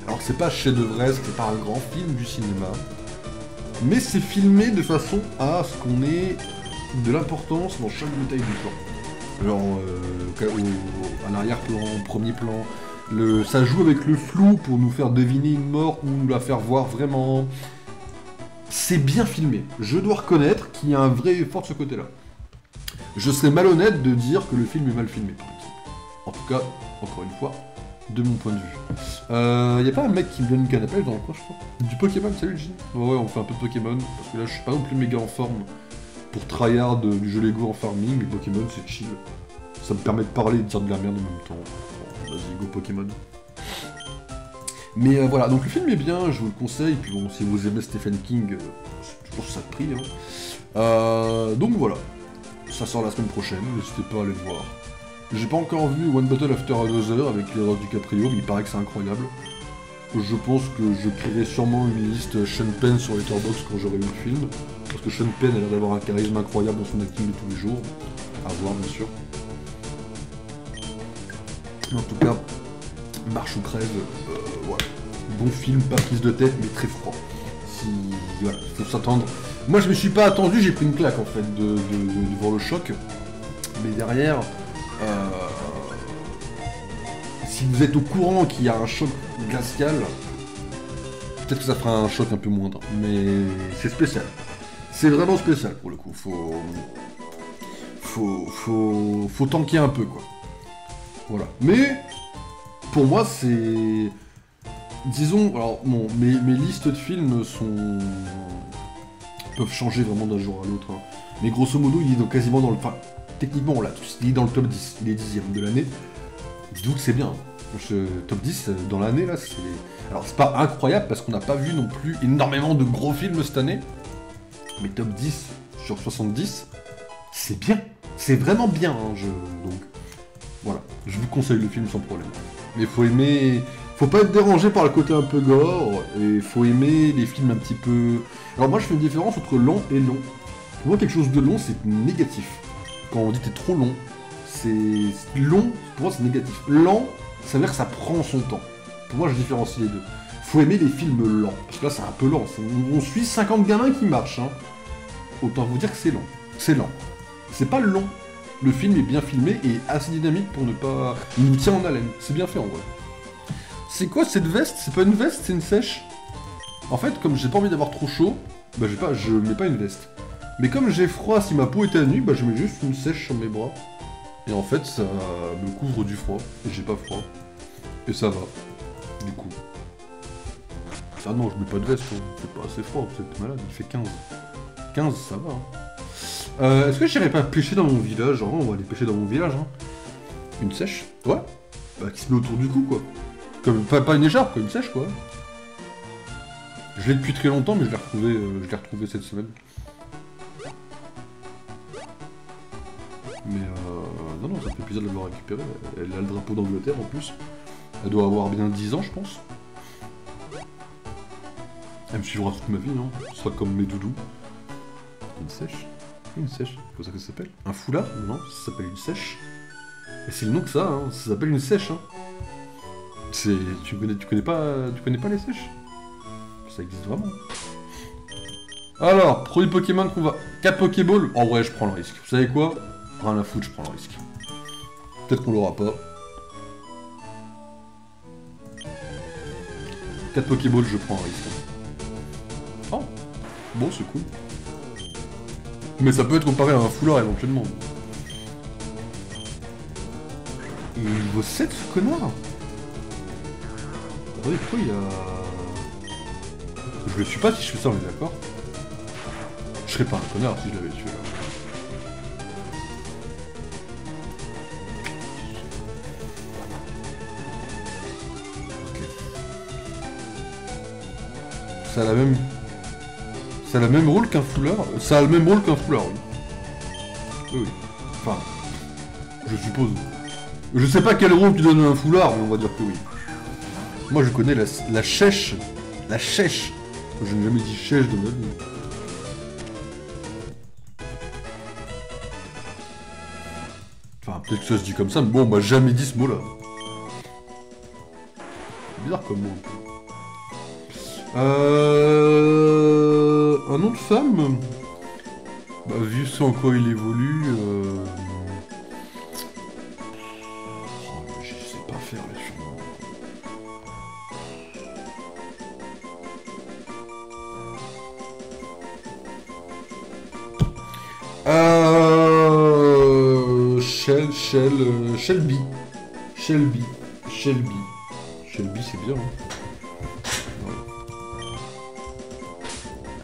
alors c'est pas chef-d'œuvre, c'est pas un grand film du cinéma, mais c'est filmé de façon à ce qu'on ait de l'importance dans chaque détail du plan. Genre, à l'arrière-plan, au premier plan, ça joue avec le flou pour nous faire deviner une mort ou nous la faire voir vraiment. C'est bien filmé. Je dois reconnaître qu'il y a un vrai effort de ce côté-là. Je serais malhonnête de dire que le film est mal filmé, par exemple. En tout cas, encore une fois, de mon point de vue. Y a pas un mec qui me donne une canne à pêche dans le coin, je crois. Du Pokémon, salut Jin. Ouais, on fait un peu de Pokémon, parce que là, je suis pas non plus méga en forme pour tryhard du jeu Lego en farming, mais Pokémon, c'est chill. Ça me permet de parler et de dire de la merde en même temps. Bon, vas-y, go Pokémon. Mais voilà, donc le film est bien, je vous le conseille, puis bon, si vous aimez Stephen King, c'est toujours ça de prix, hein. Donc voilà, ça sort la semaine prochaine, n'hésitez pas à aller le voir. J'ai pas encore vu One Battle After Another avec Leonardo DiCaprio, mais il paraît que c'est incroyable. Je pense que je créerai sûrement une liste Sean Penn sur Letterboxd quand j'aurai vu le film, parce que Sean Penn a l'air d'avoir un charisme incroyable dans son acting de tous les jours, à voir bien sûr. Mais en tout cas, marche ou crève, voilà. Bon film, pas prise de tête, mais très froid. Voilà, faut s'attendre. Moi je me suis pas attendu, j'ai pris une claque en fait de voir le choc. Mais derrière, si vous êtes au courant qu'il y a un choc glacial, peut-être que ça fera un choc un peu moindre. Mais c'est spécial. C'est vraiment spécial pour le coup. Faut tanker un peu quoi. Voilà. Mais pour moi c'est... Disons, alors bon, mes listes de films peuvent changer vraiment d'un jour à l'autre. Hein. Mais grosso modo, il est donc quasiment dans le... Enfin, techniquement, on l'a tous. Il est dans le top 10. Il est 10ème de l'année. Dites-vous que c'est bien. Ce top 10 dans l'année, là, c'est... Alors, c'est pas incroyable parce qu'on n'a pas vu non plus énormément de gros films cette année. Mais top 10 sur 70, c'est bien. C'est vraiment bien. Hein, donc, voilà. Je vous conseille le film sans problème. Mais faut aimer... Faut pas être dérangé par le côté un peu gore, et faut aimer les films un petit peu... Alors moi je fais une différence entre lent et long. Pour moi quelque chose de long c'est négatif. Quand on dit que t'es trop long, c'est... Long, pour moi c'est négatif. Lent, ça veut dire que ça prend son temps. Pour moi je différencie les deux. Faut aimer les films lents, parce que là c'est un peu lent. On suit 50 gamins qui marchent, hein. Autant vous dire que c'est lent. C'est lent. C'est pas long. Le film est bien filmé et assez dynamique pour ne pas... Il nous tient en haleine. C'est bien fait en vrai. C'est quoi cette veste? C'est pas une veste, c'est une sèche. En fait, comme j'ai pas envie d'avoir trop chaud, je mets pas une veste. Mais comme j'ai froid si ma peau est à nu, je mets juste une sèche sur mes bras. Et en fait, ça me couvre du froid. Et j'ai pas froid. Et ça va. Du coup. Ah non, je mets pas de veste, hein. C'est pas assez froid, vous êtes malade, il fait 15. 15, ça va. Hein. Est-ce que j'irais pas pêcher dans mon village? On va aller pêcher dans mon village. Hein. Une sèche? Ouais. Bah, qui se met autour du cou, quoi. Comme, pas une écharpe, quoi, une sèche, quoi. Je l'ai depuis très longtemps, mais je l'ai retrouvé cette semaine. Mais non, ça me fait plaisir de l'avoir récupéré. Elle a le drapeau d'Angleterre en plus. Elle doit avoir bien 10 ans, je pense. Elle me suivra toute ma vie, non? Ce sera comme mes doudous. Une sèche? Une sèche, c'est comme ça que ça s'appelle? Un foulard? Non, ça s'appelle une sèche. Et c'est le nom que ça, hein. Ça s'appelle une sèche, hein. Tu connais pas les sèches? Ça existe vraiment. Alors, produit Pokémon qu'on va... 4 Pokéballs? En vrai, je prends le risque. Vous savez quoi? Rien à foutre, je prends le risque. Peut-être qu'on l'aura pas. 4 Pokéballs, je prends un risque. Oh, bon, c'est cool. Mais ça peut être comparé à un foulard éventuellement. Il vaut 7 ce connard? Attendez, pourquoi il y a... Je le suis pas si je fais ça, on est d'accord? Je serais pas un connard si je l'avais tué là. Ça a le même rôle qu'un foulard. Ça a le même rôle qu'un foulard, oui. Oui. Enfin, je suppose. Je sais pas quel rôle tu donnes à un foulard, mais on va dire que oui. Moi je connais la chèche. La chèche. Je n'ai jamais dit chèche de ma vie. Enfin, peut-être que ça se dit comme ça, mais bon, on m'a jamais dit ce mot-là. C'est bizarre comme mot. Un nom de femme? Bah, vu ce en quoi il évolue... Oh, je sais pas faire les choses. Shelby. Shelby, c'est bien. Hein.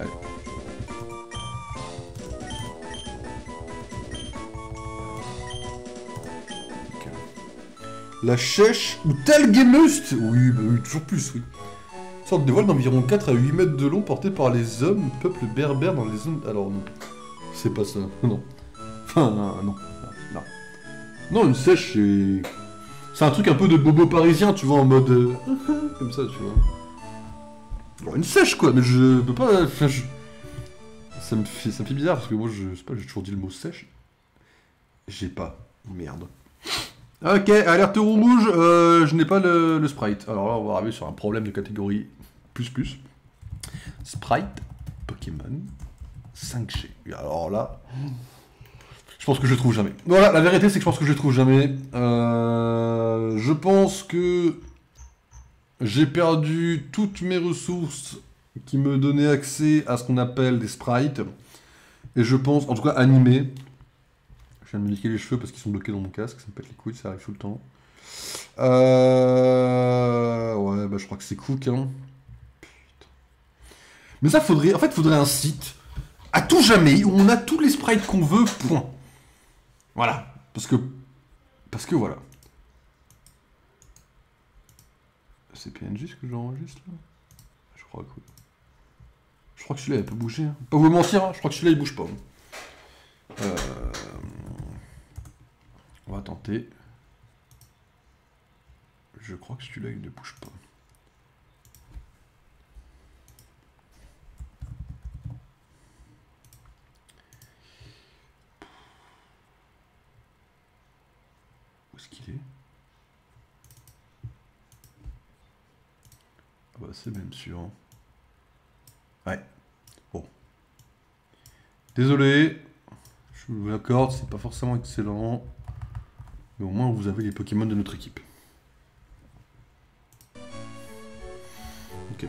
Allez. Okay. La chèche ou Telgemust. Oui, bah oui, toujours plus, oui. Sorte de voile d'environ 4 à 8 mètres de long portée par les hommes, peuple berbère dans les zones... Alors non, c'est pas ça, non. Enfin, non. Non, une sèche, c'est un truc un peu de bobo parisien, tu vois, en mode... comme ça, tu vois. Alors, une sèche, quoi, mais je peux pas... Enfin, ça me fait bizarre, parce que moi, je sais pas, j'ai toujours dit le mot sèche. J'ai pas. Merde. Ok, alerte rouge, je n'ai pas le sprite. Alors là, on va arriver sur un problème de catégorie plus. Sprite, Pokémon, 5G. Alors là... Je pense que je le trouve jamais. Voilà, la vérité c'est que je pense que je le trouve jamais. Je pense que j'ai perdu toutes mes ressources qui me donnaient accès à ce qu'on appelle des sprites. Et je pense, en tout cas animés. Je viens de me niquer les cheveux parce qu'ils sont bloqués dans mon casque, ça me pète les couilles, ça arrive tout le temps. Ouais, bah je crois que c'est cook, hein. Putain. Mais ça faudrait, en fait, faudrait un site à tout jamais où on a tous les sprites qu'on veut, point. Voilà, parce que voilà. C'est PNG ce que j'enregistre là? Je crois que oui. Je crois que celui-là il peut bouger. Hein. Pas vous mentir, hein, je crois que celui-là il bouge pas. On va tenter. Je crois que celui-là il ne bouge pas. Où est-ce qu'il est? Ah bah c'est même sûr. Hein. Ouais. Bon. Désolé. Je vous l'accorde, c'est pas forcément excellent. Mais au moins vous avez les Pokémon de notre équipe. Ok.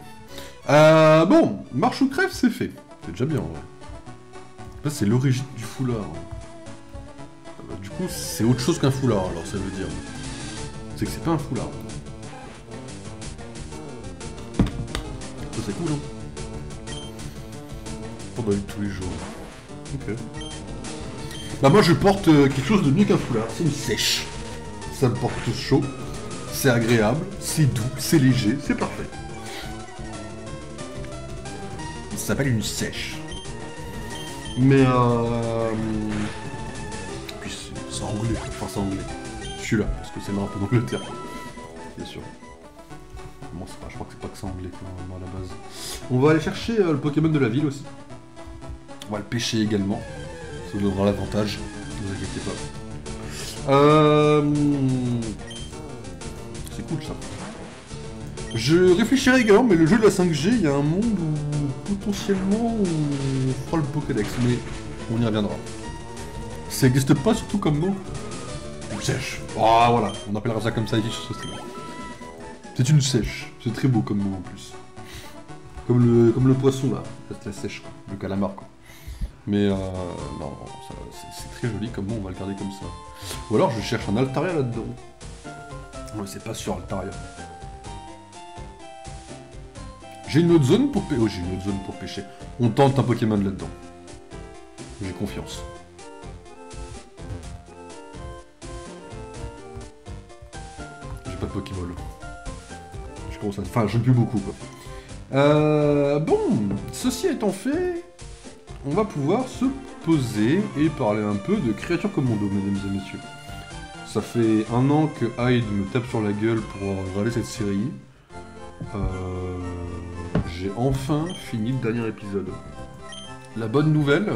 Bon, marche ou crève, c'est fait. C'est déjà bien en vrai. Là c'est l'origine du foulard. Du coup, c'est autre chose qu'un foulard, alors ça veut dire. C'est que c'est pas un foulard. Ça c'est cool, hein. Oh bah tous les jours. Ok. Bah moi je porte quelque chose de mieux qu'un foulard, c'est une sèche. Ça me porte chaud, c'est agréable, c'est doux, c'est léger, c'est parfait. Ça s'appelle une sèche. Mais puis c'est anglais, enfin c'est anglais. Je suis là, parce que c'est là un peu d'Angleterre. Bien sûr. Bon, c'est pas, je crois que c'est pas que c'est anglais quoi, à la base. On va aller chercher le Pokémon de la ville aussi. On va le pêcher également. Ça nous donnera l'avantage, ne vous inquiétez pas. C'est cool ça. Je réfléchirai également, mais le jeu de la 5G, il y a un monde où potentiellement on fera le Pokédex, mais on y reviendra. Ça n'existe pas surtout comme mot. Une sèche. Oh voilà, on appellera ça comme ça ici sur ce stream. C'est une sèche. C'est très beau comme mot en plus. Comme le poisson là, c'est la sèche, quoi. Le calamar quoi. Mais non, c'est très joli comme mot, on va le garder comme ça. Ou alors je cherche un Altaria là-dedans. Ouais, c'est pas sûr Altaria. J'ai une autre zone pour pêcher. Oh, j'ai une autre zone pour pêcher. On tente un Pokémon là-dedans. J'ai confiance. J'ai pas de Pokéball. Je commence à... Enfin, j'aime plus beaucoup, quoi. Bon, ceci étant fait, on va pouvoir se poser et parler un peu de Créature Commando, mesdames et messieurs. Ça fait 1 an que Hyde me tape sur la gueule pour regarder cette série. J'ai enfin fini le dernier épisode. La bonne nouvelle,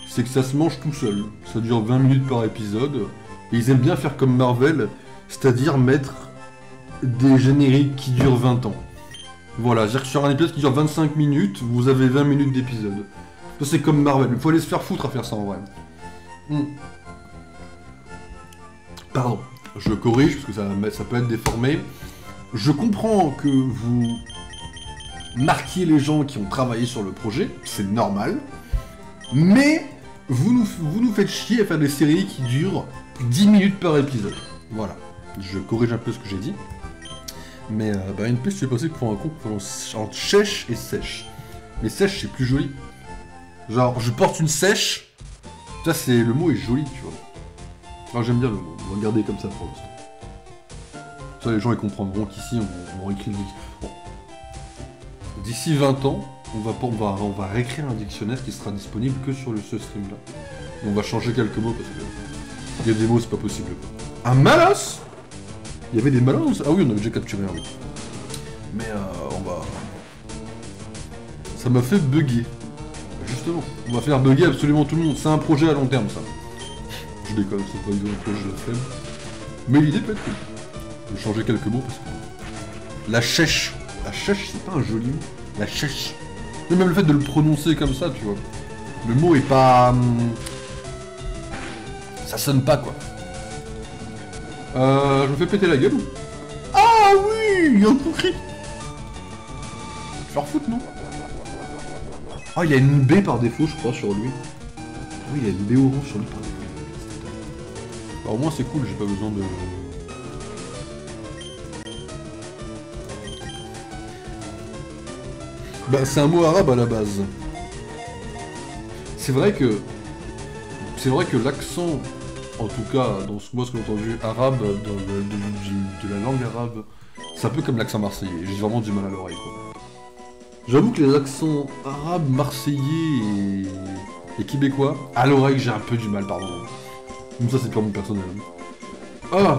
c'est que ça se mange tout seul. Ça dure 20 minutes par épisode. Et ils aiment bien faire comme Marvel, c'est-à-dire mettre des génériques qui durent 20 ans. Voilà, c'est-à-dire que sur un épisode qui dure 25 minutes, vous avez 20 minutes d'épisode. Ça c'est comme Marvel, il faut aller se faire foutre à faire ça en vrai. Pardon, je corrige parce que ça peut être déformé. Je comprends que vous marquiez les gens qui ont travaillé sur le projet, c'est normal, mais vous nous faites chier à faire des séries qui durent 10 minutes par épisode. Voilà, je corrige un peu ce que j'ai dit. Mais une piste, je suis passé pour un con entre sèche et sèche. Mais sèche, c'est plus joli. Genre, je porte une sèche, ça c'est le mot est joli, tu vois. Alors j'aime bien le mot, on va le garder comme ça pour l'instant. Ça les gens ils comprendront qu'ici on écrit le bon. D'ici 20 ans, on va réécrire un dictionnaire qui sera disponible que sur ce stream là. On va changer quelques mots parce que il y a des mots c'est pas possible. Un Malos? Il y avait des Malos? Ah oui, on avait déjà capturé un oui. Mais on va... Ça m'a fait bugger. Justement, on va faire bugger absolument tout le monde. C'est un projet à long terme ça. Je déconne, c'est pas un projet de la flemme. Mais l'idée peut être cool. Je vais changer quelques mots parce que... La chèche. La chèche, c'est pas un joli mot. La chèche. Mais même le fait de le prononcer comme ça, tu vois. Le mot est pas... Ça sonne pas, quoi. Je me fais péter la gueule. Ah oui, il y a un coup cri. Je vais refoutre, non? Ah, il y a une baie par défaut, je crois, sur lui. Oui, il y a une baie orange sur lui par défaut. Bah, au moins, c'est cool, j'ai pas besoin de... Bah, c'est un mot arabe à la base. C'est vrai que l'accent, en tout cas, dans ce que j'ai entendu, arabe, de la langue arabe, c'est un peu comme l'accent marseillais. J'ai vraiment du mal à l'oreille, quoi. J'avoue que les accents arabes, marseillais et québécois, à l'oreille, j'ai un peu du mal, pardon. Comme ça, c'est purement personnel. Ah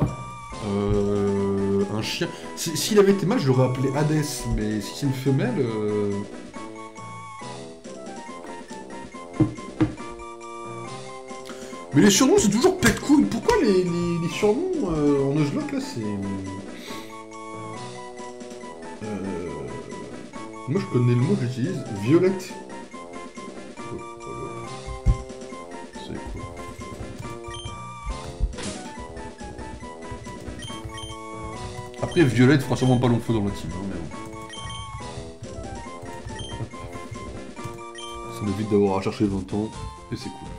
un chien. S'il avait été mâle, je l'aurais appelé Hadès, mais si c'est une femelle... Mais les surnoms, c'est toujours pète couille. Pourquoi les surnoms en Nuzlocke, là, c'est... Moi, je connais le mot que j'utilise. Violette. C'est quoi? Après, Violette fera sûrement pas long feu dans la team, hein, mais bon. Ça m'évite d'avoir à chercher 20 ans, et c'est cool.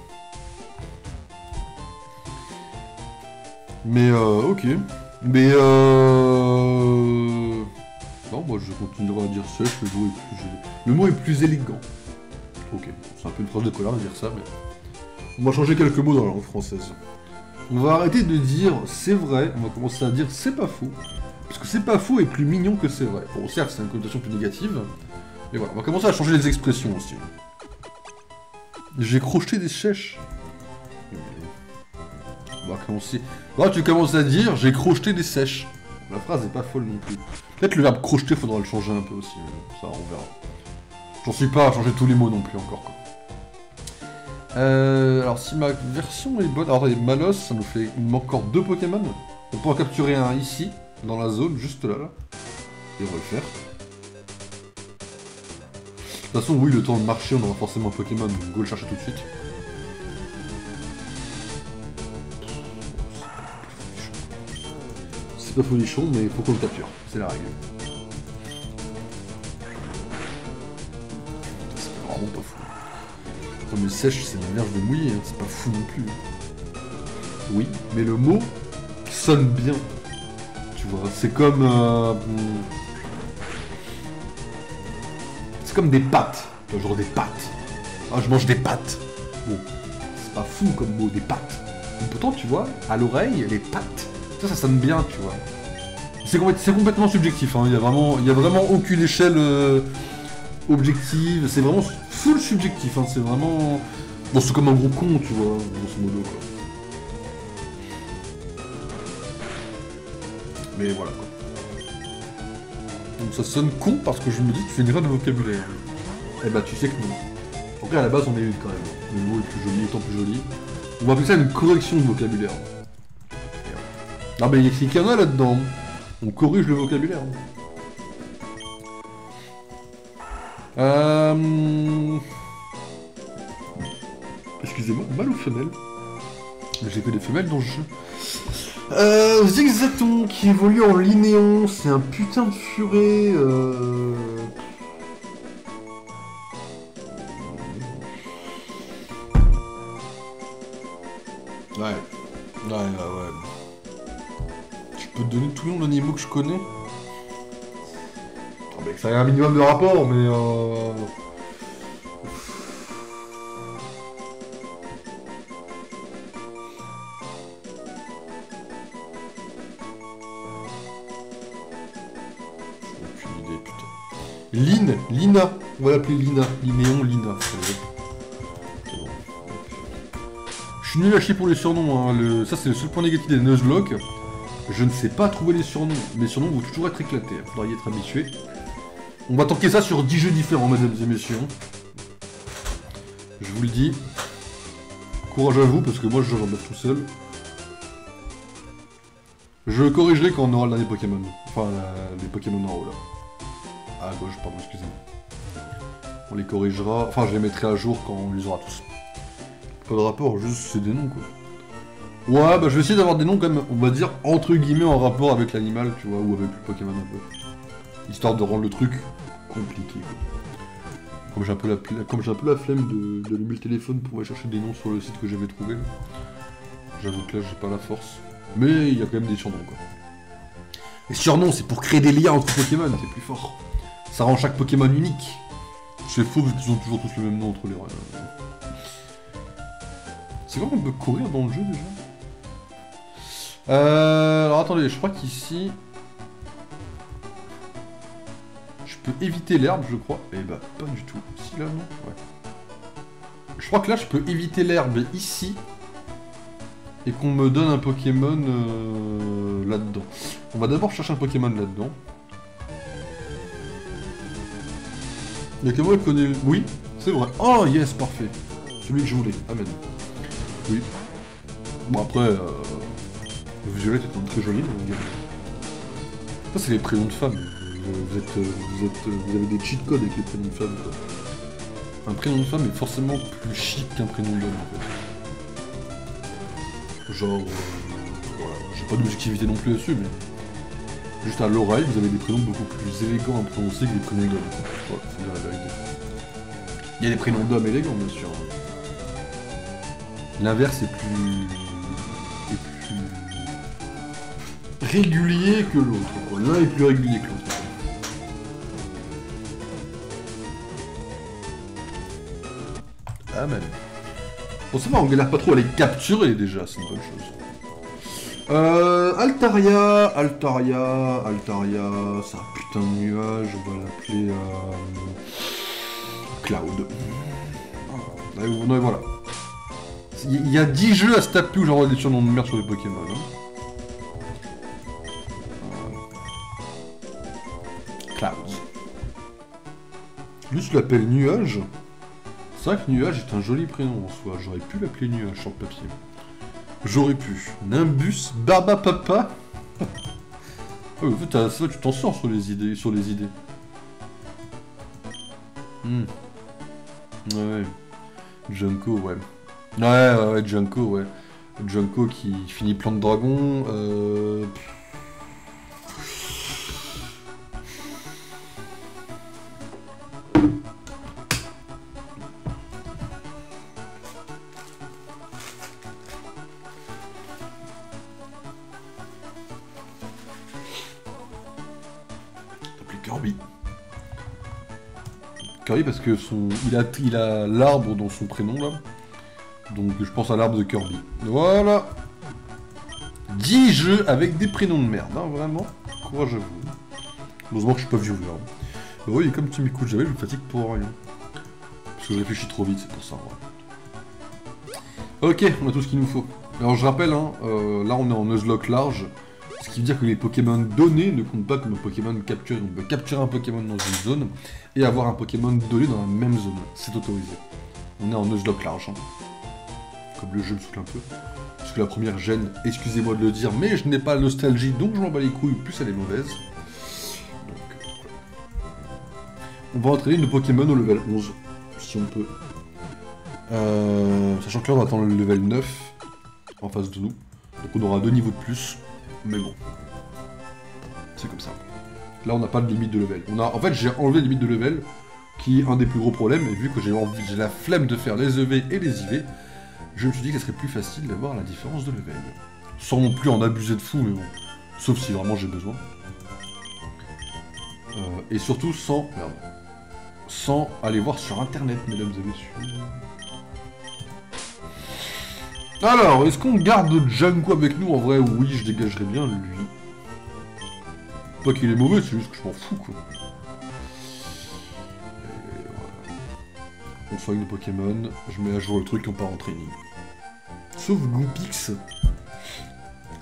Mais ok. Mais non, moi je continuerai à dire sèche, le mot est plus joli. Le mot est plus élégant. Ok, c'est un peu une phrase de colère de dire ça, mais... On va changer quelques mots dans la langue française. On va arrêter de dire c'est vrai, on va commencer à dire c'est pas faux. Parce que c'est pas faux est plus mignon que c'est vrai. Bon, certes, c'est une connotation plus négative. Mais voilà, on va commencer à changer les expressions aussi. J'ai crocheté des sèches. On va commencer... Là, tu commences à dire j'ai crocheté des sèches. La phrase est pas folle non plus. Peut-être le verbe crocheter, faudra le changer un peu aussi. Ça, on verra. J'en suis pas à changer tous les mots non plus encore, quoi. Alors si ma version est bonne... Alors attendez, Malos, ça nous fait... Il me manque encore 2 Pokémon. On pourra capturer un ici, dans la zone, juste là. Et on va le faire. De toute façon, oui, le temps de marcher, on aura forcément un Pokémon, donc go le chercher tout de suite. C'est pas folichon, mais il faut qu'on le capture. C'est la règle. C'est vraiment pas fou. Non mais sèche, c'est ma verge de mouiller, hein. C'est pas fou non plus. Oui, mais le mot sonne bien. Tu vois, c'est comme... C'est comme des pâtes. Genre des pâtes. Ah, je mange des pâtes. Bon, c'est pas fou comme mot, des pâtes. Mais pourtant, tu vois, à l'oreille, les pâtes, ça sonne bien, tu vois. C'est complètement subjectif, hein. Il y a vraiment aucune échelle objective. C'est vraiment full subjectif, hein. C'est vraiment... Bon, c'est comme un gros con, tu vois, grosso modo, quoi. Mais voilà, quoi. Donc ça sonne con parce que je me dis que tu fais une erreur de vocabulaire. Eh bah tu sais que non. En vrai à la base on évite quand même. Le mot est plus joli, étant plus joli. On va appeler ça une correction de vocabulaire. Ah bah il y a écrit qu'il y en a là-dedans. On corrige le vocabulaire. Excusez-moi, mâle ou femelle? J'ai que des femelles dans le jeu. Zigzaton qui évolue en Linéon, c'est un putain de furet. Ouais. Je peux te donner tous les noms d'animaux que je connais. Oh, mais ça a un minimum de rapport, mais Lina, on va l'appeler Lina, Linéon, Lina. Je suis nul à chier pour les surnoms, hein. Ça c'est le seul point négatif des Nuzlocke. Je ne sais pas trouver les surnoms. Mes surnoms vont toujours être éclatés, il faudra y être habitué. On va tanker ça sur 10 jeux différents, mesdames et messieurs. Je vous le dis. Courage à vous, parce que moi je vais en mettre tout seul. Je corrigerai quand on aura le dernier Pokémon. Enfin, les Pokémon en haut là. À gauche, pardon, excusez-moi. On les corrigera, enfin je les mettrai à jour quand on les aura tous. Pas de rapport, juste c'est des noms quoi. Ouais, bah je vais essayer d'avoir des noms quand même, on va dire entre guillemets en rapport avec l'animal, tu vois, ou avec le Pokémon un peu. Histoire de rendre le truc compliqué quoi. Comme j'ai un peu la flemme d'allumer le téléphone pour aller chercher des noms sur le site que j'avais trouvé. J'avoue que là j'ai pas la force. Mais il y a quand même des surnoms quoi. Les surnoms c'est pour créer des liens entre Pokémon, c'est plus fort. Ça rend chaque Pokémon unique. C'est faux vu qu'ils ont toujours tous le même nom entre les... C'est quoi qu'on peut courir dans le jeu déjà? Alors attendez, je crois qu'ici... Je peux éviter l'herbe, je crois. Eh bah, pas du tout. Si là, non? Ouais. Je crois que là, je peux éviter l'herbe ici. Et qu'on me donne un Pokémon là-dedans. On va d'abord chercher un Pokémon là-dedans. Il y a que moi qui connais... Oui, c'est vrai. Oh yes, parfait. Celui que je voulais. Amen. Oui. Bon après... Violette est très jolie. Ça c'est les prénoms de femmes. Vous avez des cheat codes avec les prénoms de femmes. Quoi. Un prénom de femme est forcément plus chic qu'un prénom d'homme en fait. Genre... voilà. J'ai pas d'objectivité non plus là-dessus, mais... Juste à l'oreille, vous avez des prénoms beaucoup plus élégants à prononcer que des prénoms d'hommes. Voilà, c'est bien la vérité. Il y a des prénoms d'hommes élégants, bien sûr. L'inverse est plus régulier que l'autre. L'un est plus régulier que l'autre. Ah, même. Bon, ça va, on galère pas trop à les capturer déjà, c'est une bonne chose. Altaria, c'est un putain de nuage, on va l'appeler Cloud. Et voilà. Il y a 10 jeux à se taper où j'envoie des surnoms de merde sur les Pokémon. Hein. Clouds. Lui, je l'appelle Nuage. C'est vrai que Nuage est un joli prénom en soi. J'aurais pu l'appeler Nuage sur le papier. J'aurais pu. Nimbus, Barbapapa. Oh, en fait, ça, tu t'en sors sur les idées. Ouais. Junko, ouais. Ouais, Junko, ouais. Junko qui finit Plante Dragon. Kirby. Kirby parce que il a l'arbre dans son prénom là. Donc je pense à l'arbre de Kirby. Voilà. 10 jeux avec des prénoms de merde, hein, vraiment. Courage à vous. Heureusement que je suis pas vieux là. Bah oui, comme tu m'écoutes jamais, je me fatigue pour rien. Parce que je réfléchis trop vite, c'est pour ça. Ouais. Ok, on a tout ce qu'il nous faut. Alors je rappelle, hein, là on est en Nuzlocke large. Ce qui veut dire que les Pokémon donnés ne comptent pas comme un Pokémon capturé. On peut capturer un Pokémon dans une zone et avoir un Pokémon donné dans la même zone. C'est autorisé. On est en Nuzlocke large. Hein. Comme le jeu me saoule un peu. Parce que la première gêne, excusez-moi de le dire, mais je n'ai pas la nostalgie, donc je m'en bats les couilles, plus elle est mauvaise. Donc, on va entraîner nos Pokémon au level 11, si on peut. Sachant que là on attend le level 9 en face de nous. Donc on aura 2 niveaux de plus. Mais bon, c'est comme ça. Là, on n'a pas de limite de level. En fait, j'ai enlevé la limite de level, qui est un des plus gros problèmes, et vu que j'ai la flemme de faire les EV et les IV, je me suis dit que ce serait plus facile d'avoir la différence de level. Sans non plus en abuser de fou, mais bon. Sauf si vraiment j'ai besoin. Et surtout sans aller voir sur internet, mesdames et messieurs. Alors, est-ce qu'on garde Junko avec nous? En vrai, oui, je dégagerais bien lui. Pas qu'il est mauvais, c'est juste que je m'en fous, quoi. Et voilà. On soigne nos Pokémon, je mets à jour le truc et on part en training. Sauf Goopix.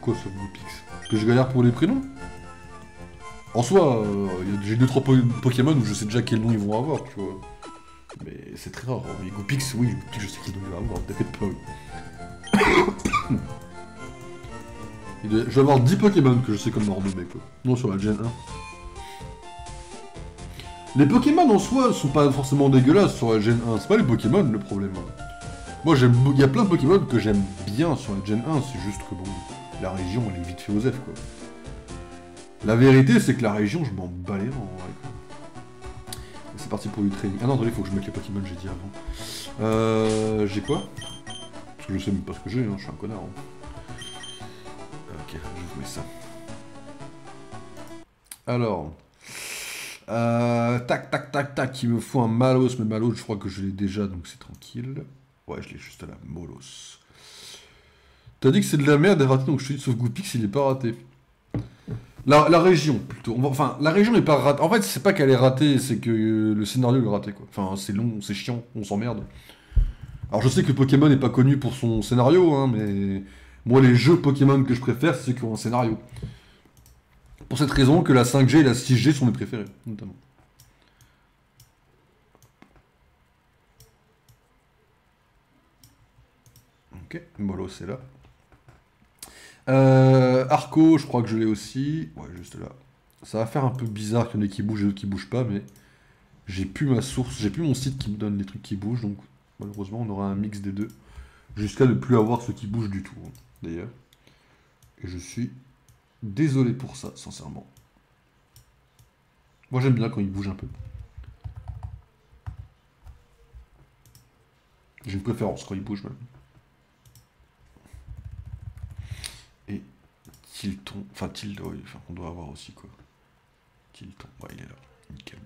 Quoi, sauf Goopix? Que je galère pour les prénoms? En soi, j'ai 2-3 Pokémon où je sais déjà quel nom ils vont avoir, tu vois. Mais c'est très rare. Mais Goopix, oui, Goopix, je sais quel nom il va avoir, peut-être pas. Je vais avoir 10 Pokémon que je sais comment renommer, quoi. Non, sur la Gen 1. Les Pokémon en soi sont pas forcément dégueulasses sur la Gen 1, c'est pas les Pokémon le problème. Moi, il y a plein de Pokémon que j'aime bien sur la Gen 1, c'est juste que bon, la région elle est vite fait aux F, quoi. La vérité, c'est que la région, je m'en bats les rangs, ouais, quoi. C'est parti pour du training. Ah non, attendez, faut que je mette les Pokémon, j'ai dit avant. J'ai quoi? Parce que je sais même pas ce que j'ai, hein, je suis un connard. Hein. Ok, je vais vous mettre ça. Alors... tac, il me faut un Malos, mais Malos, je crois que je l'ai déjà, donc c'est tranquille. Ouais, je l'ai juste là, Molos. T'as dit que c'est de la merde et raté, donc je te dis, sauf Goopix, il est pas raté. La région, plutôt. Enfin, la région n'est pas ratée. En fait, c'est pas qu'elle est ratée, c'est que le scénario est raté, quoi. Enfin, c'est long, c'est chiant, on s'emmerde. Alors, je sais que Pokémon n'est pas connu pour son scénario, hein, mais... Moi, les jeux Pokémon que je préfère, c'est ceux qui ont un scénario. Pour cette raison que la 5G et la 6G sont mes préférés, notamment. Ok, Molo, c'est là. Arco, je crois que je l'ai aussi. Ouais, juste là. Ça va faire un peu bizarre qu'il y en ait qui bougent et d'autres qui bougent pas, mais j'ai plus ma source, j'ai plus mon site qui me donne les trucs qui bougent, donc malheureusement on aura un mix des deux. Jusqu'à ne plus avoir ceux qui bougent du tout, hein, d'ailleurs. Et je suis désolé pour ça, sincèrement. Moi j'aime bien quand ils bougent un peu. J'ai une préférence quand ils bougent même. Et Tilton, enfin Tildoy, enfin on doit avoir aussi quoi. Tilton, ouais il est là, nickel.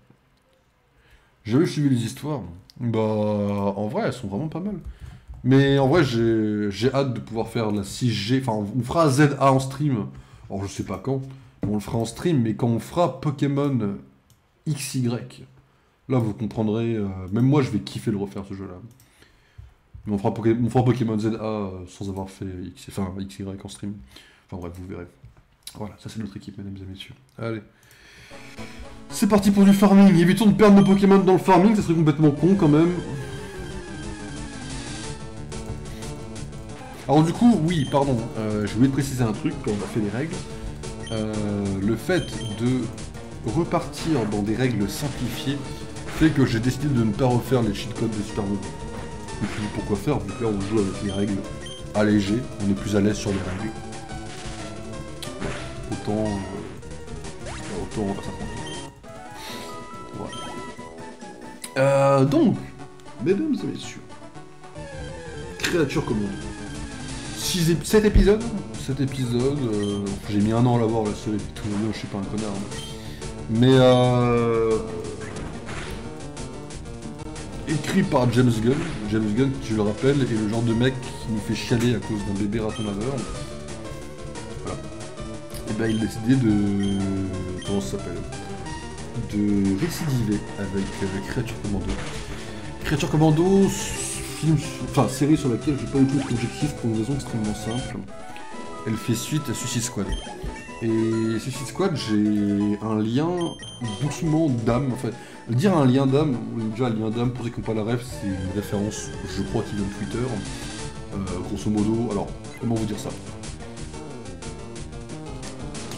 J'avais suivi les histoires. Bah, en vrai, elles sont vraiment pas mal. Mais en vrai, j'ai hâte de pouvoir faire la 6G. Enfin, on fera ZA en stream. Alors, je sais pas quand. On le fera en stream, mais quand on fera Pokémon XY, là, vous comprendrez. Même moi, je vais kiffer le refaire, ce jeu-là. Mais on fera Pokémon ZA sans avoir fait XY en stream. Enfin, bref, vous verrez. Voilà, ça c'est notre équipe, mesdames et messieurs. Allez. C'est parti pour du farming. Évitons de perdre nos Pokémon dans le farming, ça serait complètement con quand même. Alors du coup, oui, pardon, je voulais préciser un truc quand on a fait les règles. Le fait de repartir dans des règles simplifiées fait que j'ai décidé de ne pas refaire les cheat codes de Super Mario. Et puis pourquoi faire, vu que là on joue avec les règles allégées, on est plus à l'aise sur les règles. Autant on va faire ça tranquille. Voilà. Donc, mesdames et messieurs, créature commande. 7 épisodes. J'ai mis un an à l'avoir la série, tout le monde, je suis pas un connard. Mais écrit par James Gunn. James Gunn, je le rappelle, est le genre de mec qui nous fait chialer à cause d'un bébé raton laveur. Voilà. Et ben il a décidé de. Comment ça s'appelle? De récidiver avec Creature Commando. Creature Commando, série sur laquelle je n'ai pas du tout d'objectif pour une raison extrêmement simple. Elle fait suite à Suicide Squad. Et Suicide Squad, j'ai un lien doucement d'âme. En fait, dire un lien d'âme, déjà un lien d'âme, pour ceux qui n'ont pas la ref, c'est une référence, je crois, qui vient de Twitter. Grosso modo, alors, comment vous dire ça?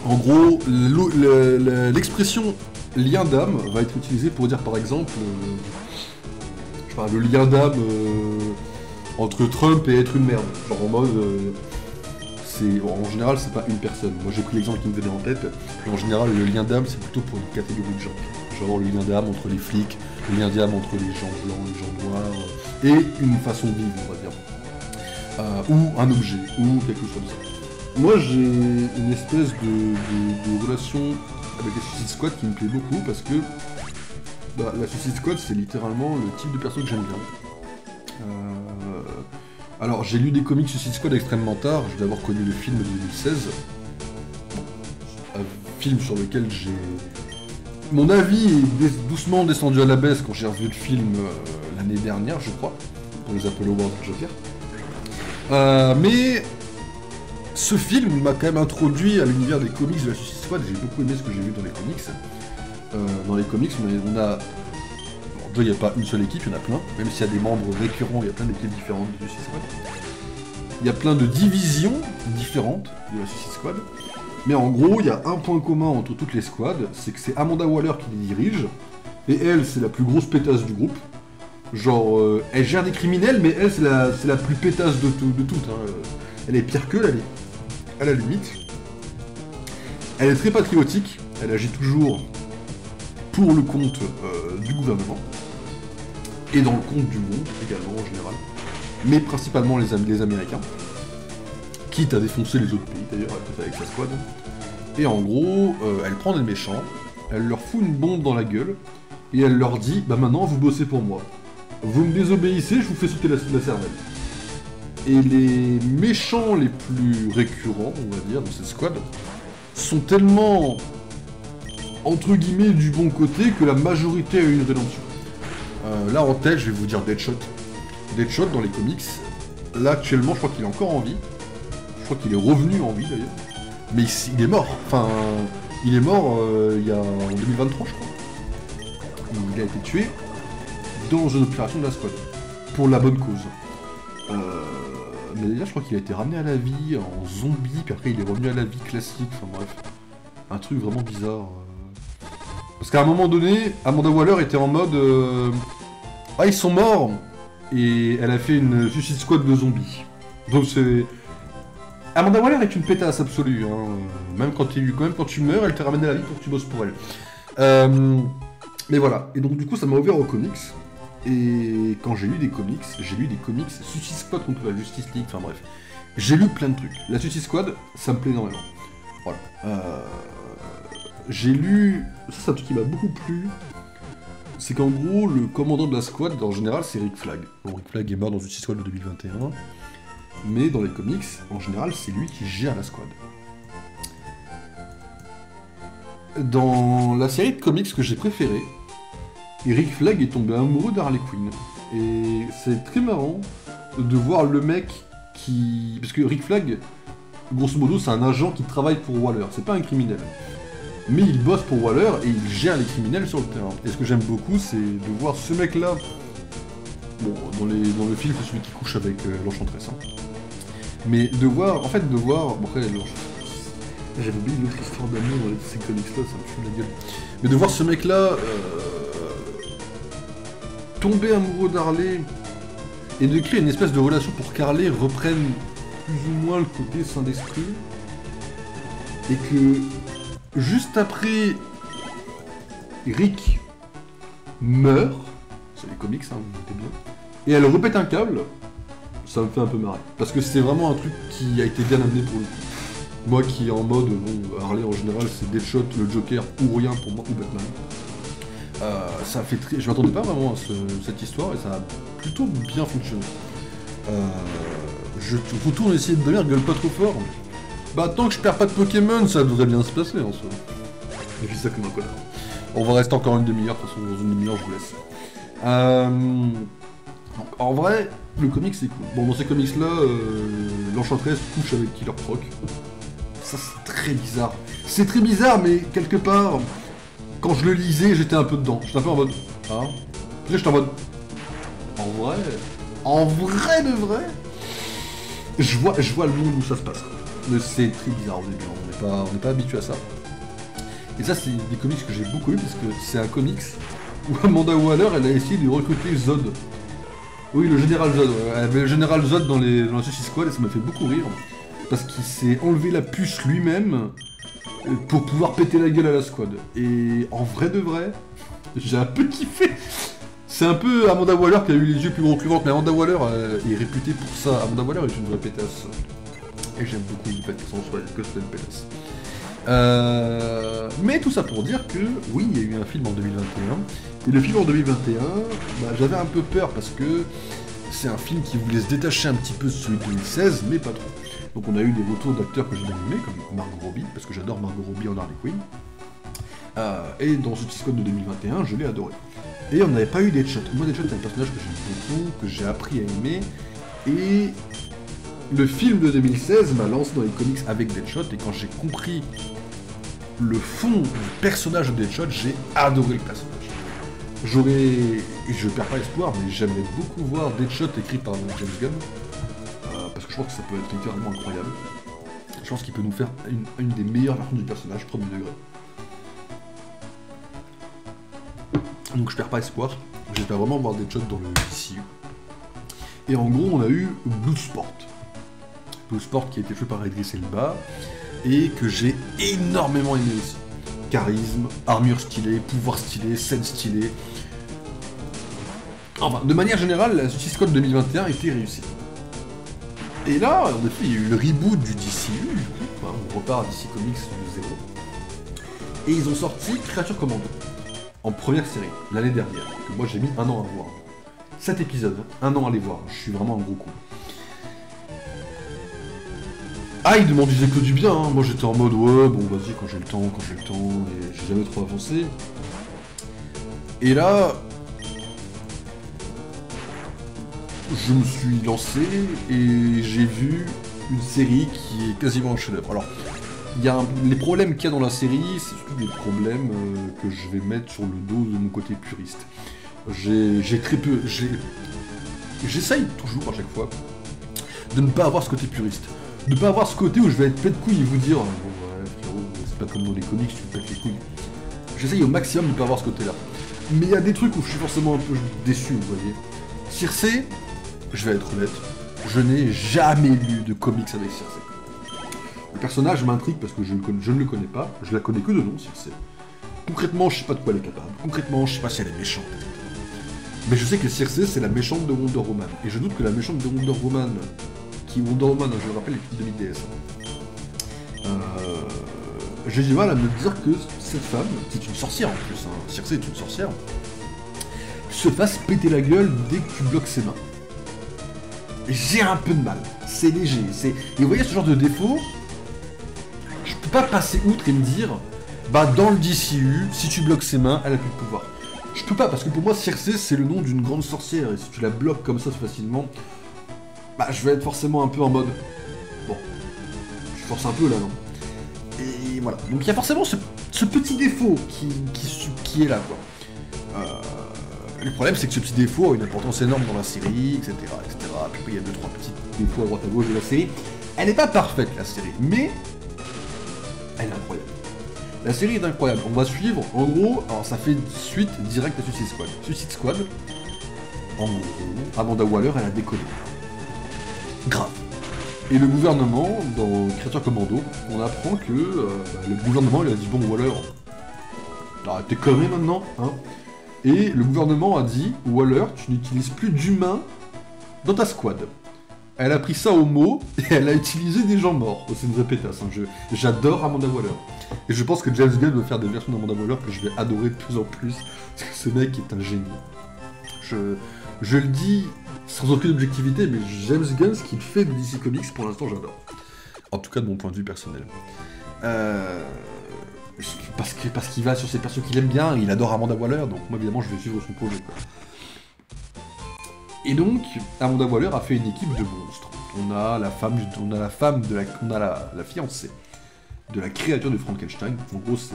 En gros, l'expression lien d'âme va être utilisée pour dire par exemple, le lien d'âme entre Trump et être une merde. Genre en mode, en général c'est pas une personne. Moi j'ai pris l'exemple qui me venait en tête, mais en général le lien d'âme c'est plutôt pour une catégorie de gens. Genre le lien d'âme entre les flics, le lien d'âme entre les gens blancs, les gens noirs, et une façon de vivre on va dire. Ou un objet, ou quelque chose comme ça. Moi j'ai une espèce de relation avec la Suicide Squad qui me plaît beaucoup parce que la Suicide Squad c'est littéralement le type de perso que j'aime bien. Alors j'ai lu des comics Suicide Squad extrêmement tard, j'ai d'abord connu le film de 2016. Un film sur lequel j'ai... Mon avis est doucement descendu à la baisse quand j'ai revu le film l'année dernière je crois, pour les Apollo Awards de Joker. Mais ce film m'a quand même introduit à l'univers des comics de la Suicide Squad, j'ai beaucoup aimé ce que j'ai vu dans les comics. Dans les comics, on a... Bon, il n'y a pas une seule équipe, il y en a plein, même s'il y a des membres récurrents, il y a plein d'équipes différentes de Suicide Squad. Il y a plein de divisions différentes de la Suicide Squad, mais en gros, il y a un point commun entre toutes les squads, c'est que c'est Amanda Waller qui les dirige, et elle, c'est la plus grosse pétasse du groupe. Genre, elle gère des criminels, mais elle, c'est la plus pétasse de toutes. Hein. Elle est pire qu'eux, elle est à la limite. Elle est très patriotique, elle agit toujours pour le compte du gouvernement, et dans le compte du monde également en général, mais principalement les Américains, quitte à défoncer les autres pays d'ailleurs, elle fait avec sa squad. Et en gros, elle prend des méchants, elle leur fout une bombe dans la gueule, et elle leur dit, bah maintenant vous bossez pour moi. Vous me désobéissez, je vous fais sauter la cervelle. Et les méchants les plus récurrents, on va dire, de cette squad, sont tellement, entre guillemets, du bon côté que la majorité a eu une rédemption. Là en tête, je vais vous dire Deadshot. Deadshot dans les comics, là actuellement, je crois qu'il est encore en vie. Je crois qu'il est revenu en vie d'ailleurs. Mais il est mort. Enfin, il est mort en 2023, je crois. Il a été tué dans une opération de la squad. Pour la bonne cause. Mais déjà, je crois qu'il a été ramené à la vie en zombie, puis après il est revenu à la vie classique, enfin bref. Un truc vraiment bizarre. Parce qu'à un moment donné, Amanda Waller était en mode... Ah, ils sont morts. Et elle a fait une Suicide Squad de zombies. Donc c'est... Amanda Waller est une pétasse absolue. Hein. Même quand tu meurs, elle te ramène à la vie pour que tu bosses pour elle. Mais voilà. Et donc du coup, ça m'a ouvert aux comics. Et quand j'ai lu des comics, Suicide Squad contre la Justice League, enfin bref. J'ai lu plein de trucs. La Suicide Squad, ça me plaît énormément. Voilà. J'ai lu... Ça, c'est un truc qui m'a beaucoup plu. c'est qu'en gros, le commandant de la squad, en général, c'est Rick Flag. Bon, Rick Flag est mort dans Suicide Squad de 2021, mais dans les comics, en général, c'est lui qui gère la squad. Dans la série de comics que j'ai préférée, Rick Flag est tombé amoureux d'Harley Quinn. Et c'est très marrant de voir le mec qui... Parce que Rick Flag, grosso modo, c'est un agent qui travaille pour Waller, c'est pas un criminel. Mais il bosse pour Waller et il gère les criminels sur le terrain. Et ce que j'aime beaucoup, c'est de voir ce mec-là... Bon, dans le film, c'est celui qui couche avec l'Enchantress. Hein. Mais de voir... Bon, après, j'avais oublié l'autre histoire d'amour dans ces comics-là, ça me fout la gueule. Mais de voir ce mec-là... tomber amoureux d'Harley et de créer une espèce de relation pour qu'Harley reprenne plus ou moins le côté saint d'esprit et que juste après Rick meurt, c'est les comics, hein, vous doutez bien, et elle repète un câble, ça me fait un peu marrer parce que c'est vraiment un truc qui a été bien amené pour le coup. Moi qui est en mode, bon, Harley en général c'est Deadshot, le Joker ou rien pour moi, ou Batman. Ça fait très... Je m'attendais pas vraiment à cette histoire et ça a plutôt bien fonctionné. Je retourne essayer de devenir gueule pas trop fort. Bah tant que je perds pas de Pokémon, ça devrait bien se passer en soi. J'ai vu ça comme un connard. On va rester encore une demi-heure, de toute façon dans une demi-heure je vous laisse. Donc, en vrai, le comic c'est cool. Bon dans ces comics là, l'Enchantress couche avec Killer Croc. Ça c'est très bizarre. C'est très bizarre mais quelque part... Quand je le lisais, j'étais un peu dedans. J'étais un peu en mode... Ah. Puis j'étais en mode... En vrai de vrai... Je vois le monde où ça se passe. Mais c'est très bizarre au début, on n'est pas habitué à ça. Et ça, c'est des comics que j'ai beaucoup aimé, parce que c'est un comics où Amanda Waller, elle a essayé de recruter Zod. Oui, le général Zod. Elle avait le général Zod dans la Suicide Squad, et ça m'a fait beaucoup rire. Parce qu'il s'est enlevé la puce lui-même... pour pouvoir péter la gueule à la squad. Et en vrai de vrai, j'ai un peu kiffé. C'est un peu Amanda Waller qui a eu les yeux plus gros que le ventre, mais Amanda Waller est réputée pour ça. Amanda Waller est une vraie pétasse. Et j'aime beaucoup le fait que c'est une pétasse. Mais tout ça pour dire que, oui, il y a eu un film en 2021. Et le film en 2021, bah, j'avais un peu peur parce que c'est un film qui voulait se détacher un petit peu de celui de 2016, mais pas trop. Donc on a eu des retours d'acteurs que j'ai bien aimés, comme Margot Robbie, parce que j'adore Margot Robbie en Harley Quinn. Et dans Suicide Squad de 2021, je l'ai adoré. Et on n'avait pas eu Deadshot. Moi, Deadshot, c'est un personnage que j'aime beaucoup, que j'ai appris à aimer. Et le film de 2016 m'a lancé dans les comics avec Deadshot, et quand j'ai compris le fond du personnage de Deadshot, j'ai adoré le personnage. Et je perds pas espoir, mais j'aimerais beaucoup voir Deadshot écrit par James Gunn. Parce que je pense que ça peut être littéralement incroyable. Je pense qu'il peut nous faire une des meilleures versions du personnage, premier degré. Donc je perds pas espoir, j'espère vraiment voir Deadshot dans le DCU. Et en gros, on a eu Bloodsport. Bloodsport qui a été fait par Idris Elba, et que j'ai énormément aimé aussi. Charisme, armure stylée, pouvoir stylé, scène stylée. Enfin, de manière générale, la Suicide Squad 2021 était réussie. Et là, en effet, il y a eu le reboot du DCU, du coup, hein, on repart à DC Comics de zéro. Et ils ont sorti Creature Commando, en première série, l'année dernière, que moi j'ai mis 1 an à voir. 7 épisodes, 1 an à les voir, je suis vraiment un gros con. Hyde m'en disait que du bien, hein. Moi j'étais en mode ouais, bon vas-y quand j'ai le temps, et j'ai jamais trop avancé. Et là, je me suis lancé et j'ai vu une série qui est quasiment un chef-d'œuvre. Alors, les problèmes qu'il y a dans la série, c'est surtout des problèmes que je vais mettre sur le dos de mon côté puriste. J'ai très peu... J'essaye toujours à chaque fois de ne pas avoir ce côté puriste. De ne pas avoir ce côté où je vais être pète couille et vous dire bon ouais frérot, c'est pas comme dans les comics, tu me pètes les couilles. J'essaye au maximum de ne pas avoir ce côté-là. Mais il y a des trucs où je suis forcément un peu déçu, vous voyez. Circe, je vais être honnête, je n'ai jamais lu de comics avec Circe. Le personnage m'intrigue parce que je ne le connais pas, je la connais que de nom, Circe. Concrètement, je sais pas de quoi elle est capable. Concrètement, je sais pas si elle est méchante. Mais je sais que Circe, c'est la méchante de Wonder Woman. Et je doute que la méchante de Wonder Woman, Wonder Woman, je le rappelle, est de DS. J'ai du mal à me dire que cette femme, qui est une sorcière en plus, hein, Circe est une sorcière, se fasse péter la gueule dès que tu bloques ses mains. J'ai un peu de mal, c'est léger, Et vous voyez ce genre de défaut, je peux pas passer outre et me dire, bah dans le DCU, si tu bloques ses mains, elle a plus de pouvoir. Je peux pas, parce que pour moi, Circé, c'est le nom d'une grande sorcière, et si tu la bloques comme ça facilement, bah je vais être forcément un peu en mode... Bon, je force un peu là, non? Et voilà, donc il y a forcément ce petit défaut qui est là, quoi. Le problème, c'est que ce petit défaut a une importance énorme dans la série, etc., etc. Puis il y a 2-3 petits défauts à droite à gauche de la série. Elle n'est pas parfaite, la série, mais elle est incroyable. La série est incroyable. On va suivre, en gros, alors ça fait suite directe à Suicide Squad. Suicide Squad, en gros, Amanda Waller, elle a décollé. Grave. Et le gouvernement, dans Créature Commando, on apprend que le gouvernement, il a dit, bon, Waller, arrête tes conneries maintenant, hein. Et le gouvernement a dit, Waller, tu n'utilises plus d'humains dans ta squad. Elle a pris ça au mot, et elle a utilisé des gens morts. C'est une vraie pétasse, hein. J'adore Amanda Waller. Et je pense que James Gunn va faire des versions d'Amanda Waller que je vais adorer de plus en plus, parce que ce mec est un génie. Je le dis sans aucune objectivité, mais James Gunn, ce qu'il fait de DC Comics, pour l'instant, j'adore. En tout cas, de mon point de vue personnel. Parce qu'il va sur ses persos qu'il aime bien, il adore Amanda Waller, donc moi évidemment je vais suivre son projet, quoi. Et donc, Amanda Waller a fait une équipe de monstres. On a la fiancée de la créature de Frankenstein. En gros, c'est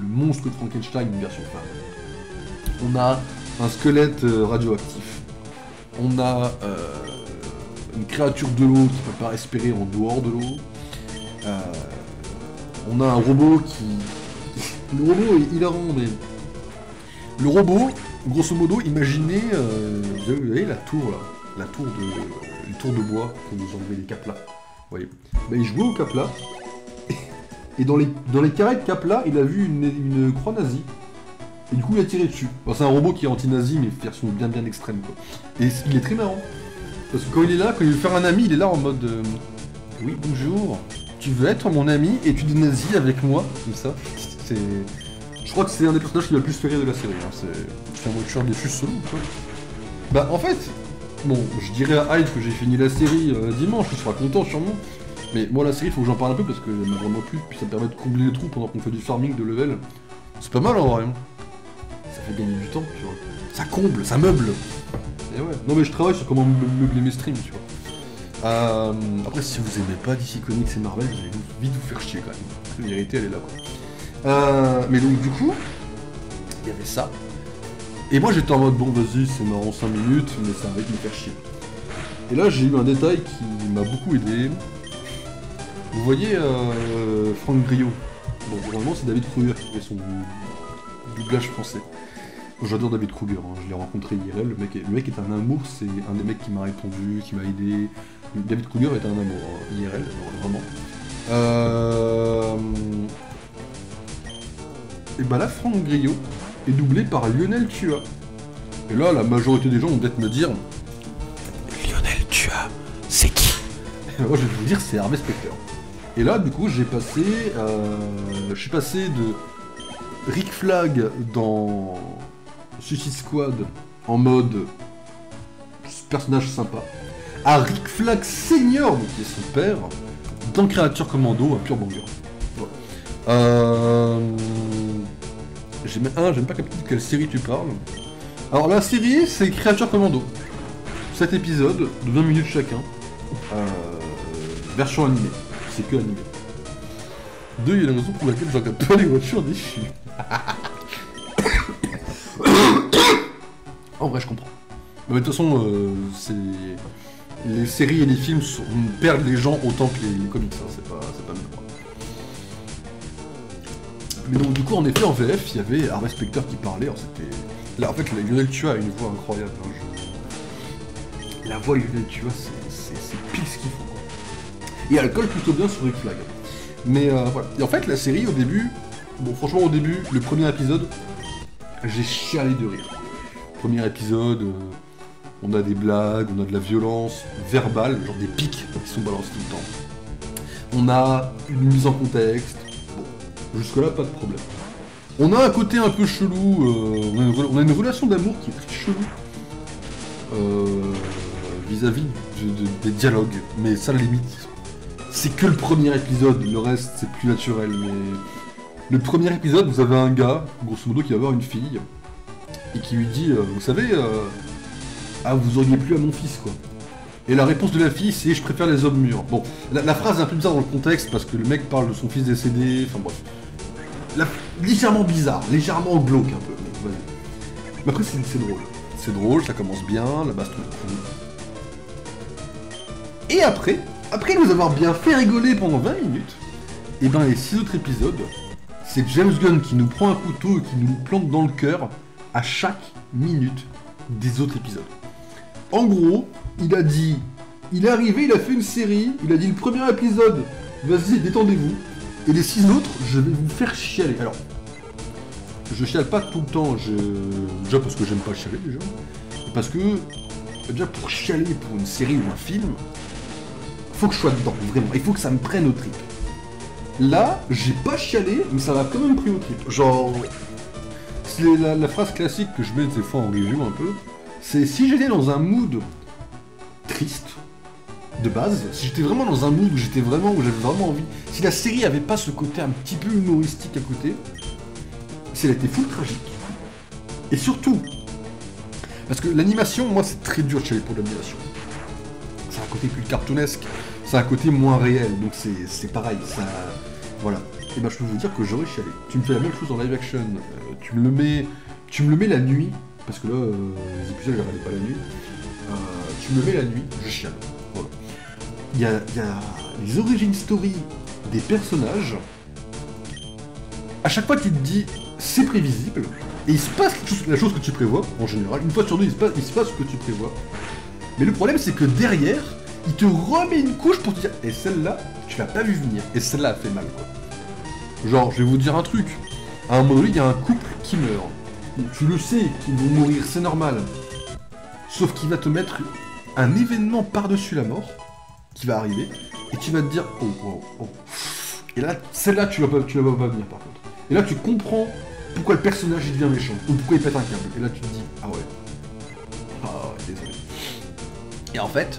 le monstre de Frankenstein, une version femme. On a un squelette radioactif. On a une créature de l'eau qui peut pas respirer en dehors de l'eau. On a un robot qui... Le robot est hilarant, mais... Le robot, grosso modo, imaginez... vous voyez la tour, là? La tour de... Les tours de bois, quand vous enlevez les caplas. Vous voyez? Bah, il jouait au caplas. Et dans les carrés de caplas, il a vu une croix nazie. Et du coup, il a tiré dessus. Bon, c'est un robot qui est anti-nazi, mais version bien extrême, quoi. Et il est très marrant. Parce que quand il est là, quand il veut faire un ami, il est là en mode... Oui, bonjour. Tu veux être mon ami et tu dis nazi avec moi, comme ça. Je crois que c'est un des personnages qui m'a le plus fait rire de la série. Hein. C'est un voiture déçu solo, quoi. Bah en fait, bon, je dirais à Hyde que j'ai fini la série dimanche, il sera content sûrement. Mais moi la série, il faut que j'en parle un peu parce qu'elle m'a vraiment plu, puis ça me permet de combler les trous pendant qu'on fait du farming de level. C'est pas mal en vrai. Ça fait gagner du temps, tu vois. Ça comble, ça meuble. Et ouais. Non mais je travaille sur comment meubler mes streams, tu vois. Après, si vous aimez pas DC Comics et Marvel, je vais vite vous faire chier quand même. La vérité, elle est là, quoi. Mais donc, du coup, il y avait ça. Et moi, j'étais en mode, bon, vas-y, c'est marrant 5 minutes, mais ça va me faire chier. Et là, j'ai eu un détail qui m'a beaucoup aidé. Vous voyez Franck Griot. Bon, normalement, c'est David Kruger qui fait son doublage français. J'adore David Kruger, hein. Je l'ai rencontré IRL, le mec est un amour, c'est un des mecs qui m'a répondu, qui m'a aidé. David Kruger est un amour, hein. IRL, vraiment. Et bah là, Franck Griot est doublé par Lionel Tua. Et là, la majorité des gens vont peut-être me dire Lionel Tua, c'est qui? Moi, je vais vous dire, c'est Harvey Specter. Et là, du coup, je suis passé de Rick Flag dans Suicide Squad en mode personnage sympa, à Rick Flag Senior, qui est son père, dans Créature Commando, un pur banger. Voilà. J'aime pas de quelle série tu parles. Alors la série, c'est Créature Commando. 7 épisodes de 20 minutes chacun. Version animée. C'est que animé. 2, il y a une raison pour laquelle j'en pas les voitures déchues. En vrai, je comprends. Mais de toute façon, les séries et les films perdent les gens autant que les comics, hein. C'est pas même quoi. Mais donc, du coup, en effet, en VF, il y avait Harvey Specter qui parlait. Alors, c'était... Là, en fait, Lionel Tua a une voix incroyable. Hein. La voix de Lionel Tua, c'est pile ce qu'il faut, quoi. Et elle colle plutôt bien sur Rick Flag. Mais voilà. Et en fait, la série, au début... Bon, franchement, au début, le premier épisode, j'ai chialé de rire. Premier épisode, on a des blagues, on a de la violence verbale, genre des pics qui sont balancés tout le temps. On a une mise en contexte. Bon, jusque-là, pas de problème. On a un côté un peu chelou, on a une relation d'amour qui est très chelou. Vis-à-vis des dialogues, mais ça, à la limite, c'est que le premier épisode, le reste, c'est plus naturel, mais... Le premier épisode, vous avez un gars, grosso modo, qui va voir une fille, et qui lui dit, vous savez, ah, vous auriez plu à mon fils, quoi. Et la réponse de la fille, c'est « je préfère les hommes mûrs ». Bon, la phrase est un peu bizarre dans le contexte, parce que le mec parle de son fils décédé, enfin bref. Légèrement bizarre, légèrement glauque un peu, mais vas-y. Mais après, c'est drôle. C'est drôle, ça commence bien, la baston est cool. Et après nous avoir bien fait rigoler pendant 20 minutes, et ben les 6 autres épisodes, c'est James Gunn qui nous prend un couteau et qui nous le plante dans le cœur à chaque minute des autres épisodes. En gros, il a dit, il est arrivé, il a fait une série, il a dit le premier épisode, vas-y, détendez-vous, et les 6 autres, je vais vous faire chialer. Alors, je chiale pas tout le temps, déjà parce que j'aime pas chialer déjà, parce que, déjà pour chialer pour une série ou un film, faut que je sois dedans, vraiment, il faut que ça me prenne au trip. Là, j'ai pas chialé, mais ça m'a quand même pris au trip. Genre, c'est la phrase classique que je mets des fois en review un peu, c'est si j'étais dans un mood triste, de base, si j'étais vraiment dans un mood où j'avais vraiment envie, si la série avait pas ce côté un petit peu humoristique à côté, si elle était full tragique. Et surtout, parce que l'animation, moi c'est très dur de chialer pour l'animation. C'est un côté plus cartoonesque, c'est un côté moins réel, donc c'est pareil, ça... Voilà. Et ben je peux vous dire que j'aurais chialé. Tu me fais la même chose en live action, tu me le mets la nuit, parce que là, les épisodes je les regardais pas la nuit, tu me le mets la nuit, je chiale. Voilà. Il y a les origin story des personnages, à chaque fois tu te dis, c'est prévisible, et il se passe la chose que tu prévois, en général, une fois sur deux, il se passe ce que tu prévois. Mais le problème c'est que derrière, il te remet une couche pour te dire, et celle-là, tu l'as pas vu venir, et celle-là a fait mal, quoi. Genre, je vais vous dire un truc, à un moment donné, il y a un couple qui meurt. Donc, tu le sais qu'ils vont mourir, c'est normal. Sauf qu'il va te mettre un événement par-dessus la mort, qui va arriver, et tu vas te dire, oh, oh, oh. Et là, celle-là, tu la vois pas venir, par contre. Et là, tu comprends pourquoi le personnage, il devient méchant, ou pourquoi il pète un câble. Et là, tu te dis, ah ouais, désolé. Et en fait...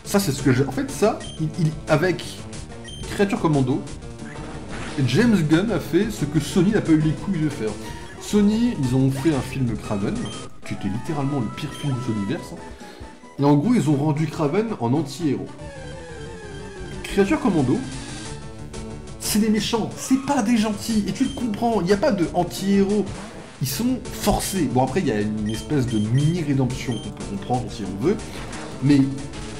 Ça, c'est ce que j'ai... En fait, ça, avec Creature Commando, James Gunn a fait ce que Sony n'a pas eu les couilles de faire. Sony, ils ont fait un film Kraven, qui était littéralement le pire film de cet univers. Et en gros, ils ont rendu Kraven en anti-héros. Creature Commando, c'est des méchants, c'est pas des gentils. Et tu le comprends, il n'y a pas de anti-héros. Ils sont forcés. Bon, après, il y a une espèce de mini-rédemption qu'on peut comprendre si on veut. Mais...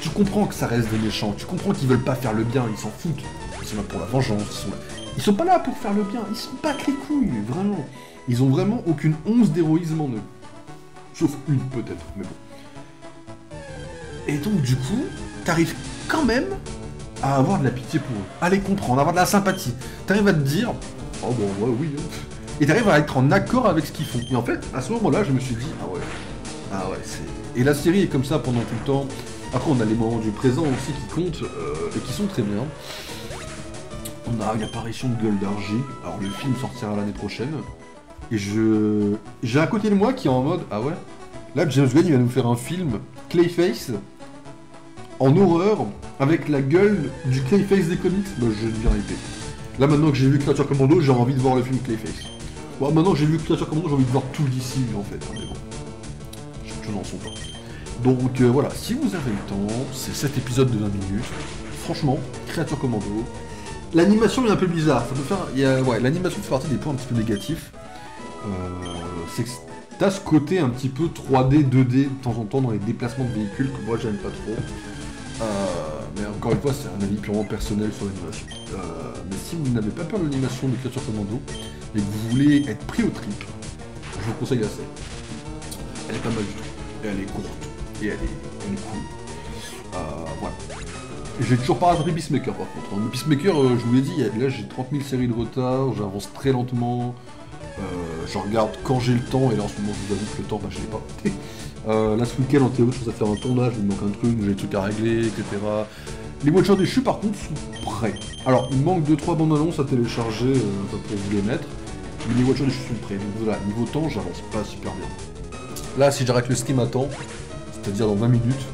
tu comprends que ça reste des méchants, tu comprends qu'ils veulent pas faire le bien, ils s'en foutent. Ils sont là pour la vengeance, ils sont pas là pour faire le bien, ils sont pas les couilles, vraiment. Ils ont vraiment aucune once d'héroïsme en eux. Sauf une peut-être, mais bon. Et donc du coup, t'arrives quand même à avoir de la pitié pour eux, à les comprendre, à avoir de la sympathie. T'arrives à te dire, oh bon, ouais, oui, et t'arrives à être en accord avec ce qu'ils font. Et en fait, à ce moment-là, je me suis dit, ah ouais, c'est... Et la série est comme ça pendant tout le temps. Après, on a les moments du présent aussi qui comptent et qui sont très bien. On a l'apparition de Goldargy. Alors, le film sortira l'année prochaine. Et j'ai un côté de moi qui est en mode, ah ouais, là, James Gunn, il va nous faire un film Clayface en horreur avec la gueule du Clayface des comics. Bah, je deviens hypé. Là, maintenant que j'ai vu Creature Commando, j'ai envie de voir le film Clayface. Bon, maintenant que j'ai vu Creature Commando, j'ai envie de voir tout d'ici, en fait. Mais bon, je n'en suis pas. Donc voilà, si vous avez le temps, c'est 7 épisodes de 20 minutes. Franchement, Creature Commando. L'animation est un peu bizarre. Ça peut faire... ouais, l'animation fait partie des points un petit peu négatifs. C'est que t'as ce côté un petit peu 3D, 2D de temps en temps dans les déplacements de véhicules que moi j'aime pas trop. Mais encore une fois, c'est un avis purement personnel sur l'animation. Mais si vous n'avez pas peur de l'animation de Creature Commando et que vous voulez être pris au trip, je vous conseille la série. Elle est pas mal du tout. Et elle est courte. Et elle est cool. Voilà. J'ai toujours pas rattrapé Peacemaker par contre. Mais Peacemaker, je vous l'ai dit, là j'ai 30 000 séries de retard, j'avance très lentement. Je regarde quand j'ai le temps, et là en ce moment je vous avoue que le temps, bah je l'ai pas. Là ce week-end en théorie je suis censé faire un tournage, il me manque un truc, j'ai des trucs à régler, etc. Les Watchers déchus par contre sont prêts. Alors il me manque 2-3 bandes annonces à télécharger pour vous les mettre. Mais les watchers, je suis prêt. Donc voilà, niveau temps, j'avance pas super bien. Là, si j'arrête le stream à temps, c'est-à-dire dans 20 minutes,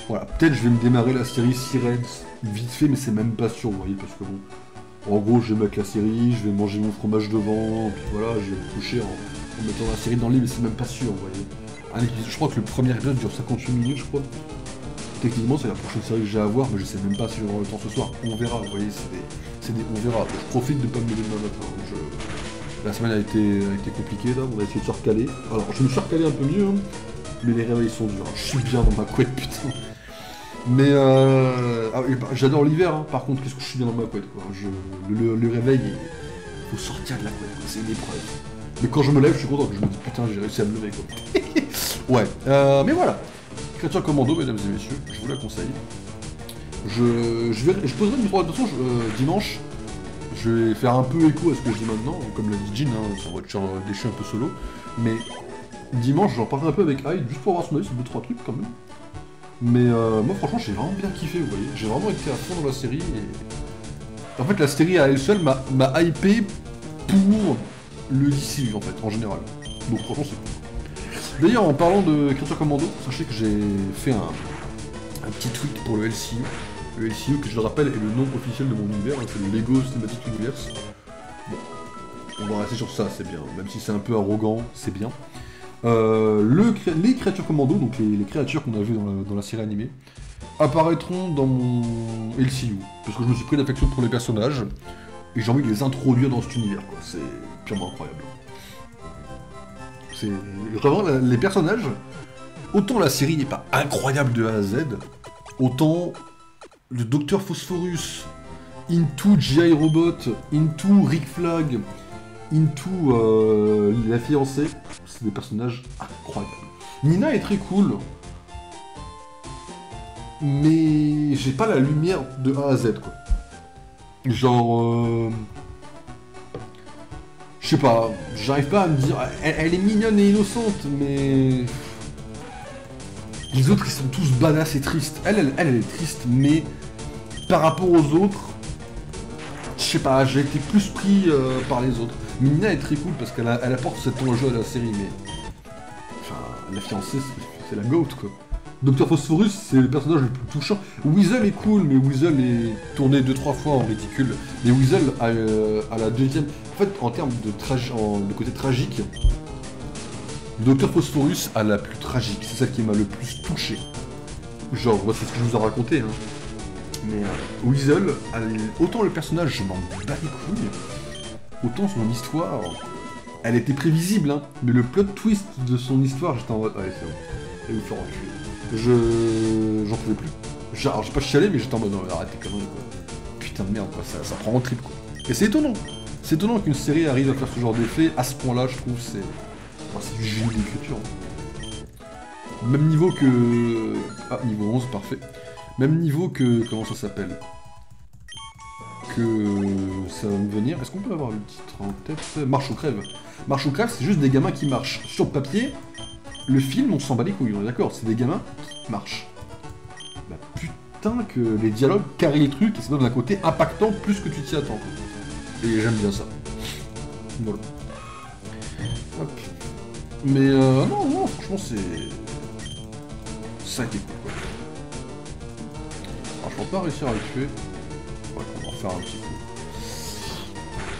voilà, peut-être je vais me démarrer la série Sirens vite fait, mais c'est même pas sûr, vous voyez, parce que bon, en gros, je vais mettre la série, je vais manger mon fromage devant, puis voilà, je vais me coucher en mettant la série dans le lit, mais c'est même pas sûr, vous voyez. Un épisode, je crois que le premier épisode dure 58 minutes, je crois. Techniquement, c'est la prochaine série que j'ai à voir, mais je sais même pas si je vais avoir le temps ce soir. On verra, vous voyez, on verra. Je profite de pas me lever demain matin. La semaine a été compliquée, là, on va essayer de se recaler. Alors, je me suis recalé un peu mieux, hein, mais les réveils sont durs. Je suis bien dans ma couette, putain. Mais j'adore l'hiver, hein. Par contre, qu'est-ce que je suis bien dans ma couette, quoi. Le réveil, il faut sortir de la couette, quoi. C'est une épreuve. Mais quand je me lève, je suis content, je me dis putain, j'ai réussi à me lever, quoi. Ouais, mais voilà. Créature Commando, mesdames et messieurs, je vous la conseille. Je poserai une micro, de toute façon, dimanche. Je vais faire un peu écho à ce que je dis maintenant, comme l'a dit Jean, hein, ça va être déchu un peu solo. Mais dimanche, j'en parlerai un peu avec Hyde, juste pour avoir son avis sur 2-3 trucs quand même. Mais moi, franchement, j'ai vraiment bien kiffé, vous voyez. J'ai vraiment été à fond dans la série. Et... en fait, la série à elle seule m'a hypé pour le DCU, en fait, en général. Donc, franchement, c'est cool. D'ailleurs, en parlant de Créature Commando, sachez que j'ai fait un petit tweet pour le LCU. Le LCU, que je le rappelle, est le nom officiel de mon univers, hein, c'est le Lego Cinematic Universe. Bon, on va rester sur ça, c'est bien. Même si c'est un peu arrogant, c'est bien. Les créatures commando, donc les créatures qu'on a vues dans la série animée, apparaîtront dans mon LCU. Parce que je me suis pris d'affection pour les personnages, et j'ai envie de les introduire dans cet univers, quoi. C'est purement incroyable. C'est vraiment les personnages, autant la série n'est pas incroyable de A à Z, autant le Docteur Phosphorus, Into G.I. Robot, Into Rick Flag, Into la fiancée, c'est des personnages incroyables. Nina est très cool, mais j'ai pas la lumière de A à Z, quoi. Genre... je sais pas, j'arrive pas à me dire... Elle est mignonne et innocente, mais... les autres, ils sont tous badass et tristes. Elle est triste, mais... par rapport aux autres... je sais pas, j'ai été plus pris par les autres. Mais Nina est très cool parce qu'elle apporte cet enjeu à la série, mais... enfin, la fiancée, c'est la GOAT, quoi. Docteur Phosphorus, c'est le personnage le plus touchant. Weasel est cool, mais Weasel est tourné 2-3 fois en ridicule. Mais Weasel a la deuxième... en fait, en termes de côté tragique, Docteur Phosphorus a la plus tragique. C'est celle qui m'a le plus touché. Genre, moi, c'est ce que je vous ai raconté, hein. Mais Weasel, autant le personnage, je m'en bats les couilles, autant son histoire, elle était prévisible, hein. Mais le plot twist de son histoire, j'étais en mode... allez, c'est bon. Et vous faire enculer. J'en pouvais plus. Alors, j'ai pas chialé, mais j'étais en mode... non, mais arrêtez conneries, quoi. Putain de merde, quoi. Ça prend en trip, quoi. Et c'est étonnant. C'est étonnant qu'une série arrive à faire ce genre d'effet. À ce point-là, je trouve, c'est... enfin, c'est du génie d'écriture. Même niveau que... ah, niveau 11, parfait. Même niveau que... comment ça s'appelle? Que... ça va me venir... est-ce qu'on peut avoir le titre en tête? Marche ou crève. Marche ou crève, c'est juste des gamins qui marchent. Sur le papier, le film, on s'en bat les couilles, on est d'accord, c'est des gamins qui marchent. Bah putain que les dialogues carrient les trucs et ça donne un côté impactant plus que tu t'y attends, quoi. Et j'aime bien ça. Voilà. Hop. Mais non, franchement, c'est... ça qui est cool, quoi. Alors, je vais pas réussir à le tuer. Ouais, on va en refaire un petit peu.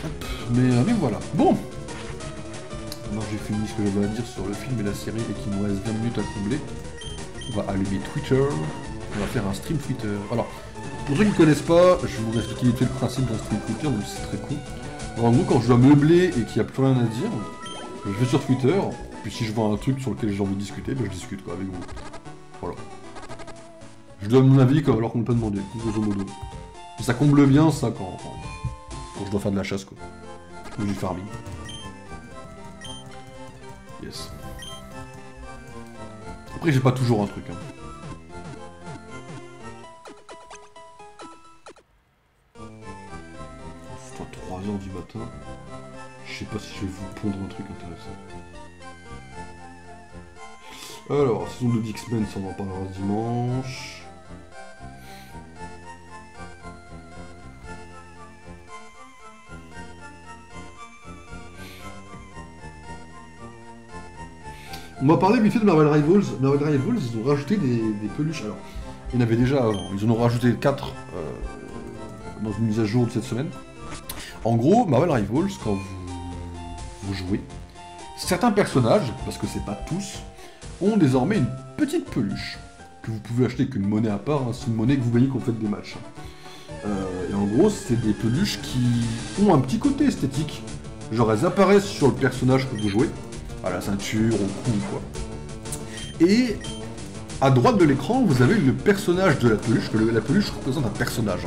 Hop. Mais voilà. Bon. Maintenant j'ai fini ce que j'avais à dire sur le film et la série et qu'il nous reste 20 minutes à combler. On va allumer Twitter. On va faire un stream Twitter. Alors, pour ceux qui ne connaissent pas, je vais vous expliquer vite fait le principe d'un stream Twitter, donc c'est très cool. Alors, en gros, quand je dois meubler et qu'il n'y a plus rien à dire, je vais sur Twitter, puis si je vois un truc sur lequel j'ai envie de discuter, ben je discute, quoi, avec vous. Voilà. Je donne mon avis comme alors qu'on ne peut pas demander, grosso modo. Et ça comble bien ça quand je dois faire de la chasse, quoi. Ou du farming. Yes. Après j'ai pas toujours un truc, hein. C'est à 3h du matin. Je sais pas si je vais vous pondre un truc intéressant. Alors, saison 2 d'X-Men, ça on en parlera dimanche. On m'a parlé vite fait de Marvel Rivals. Marvel Rivals, ils ont rajouté des peluches. Alors, il y en avait déjà avant. Ils en ont rajouté 4 dans une mise à jour de cette semaine. En gros, Marvel Rivals, quand vous jouez, certains personnages, parce que c'est pas tous, ont désormais une petite peluche que vous pouvez acheter qu'une monnaie à part. Hein. C'est une monnaie que vous gagnez quand vous faites des matchs. Et en gros, c'est des peluches qui ont un petit côté esthétique. Genre, elles apparaissent sur le personnage que vous jouez, à la ceinture, au cou, quoi. Et à droite de l'écran, vous avez le personnage de la peluche, que la peluche représente un personnage.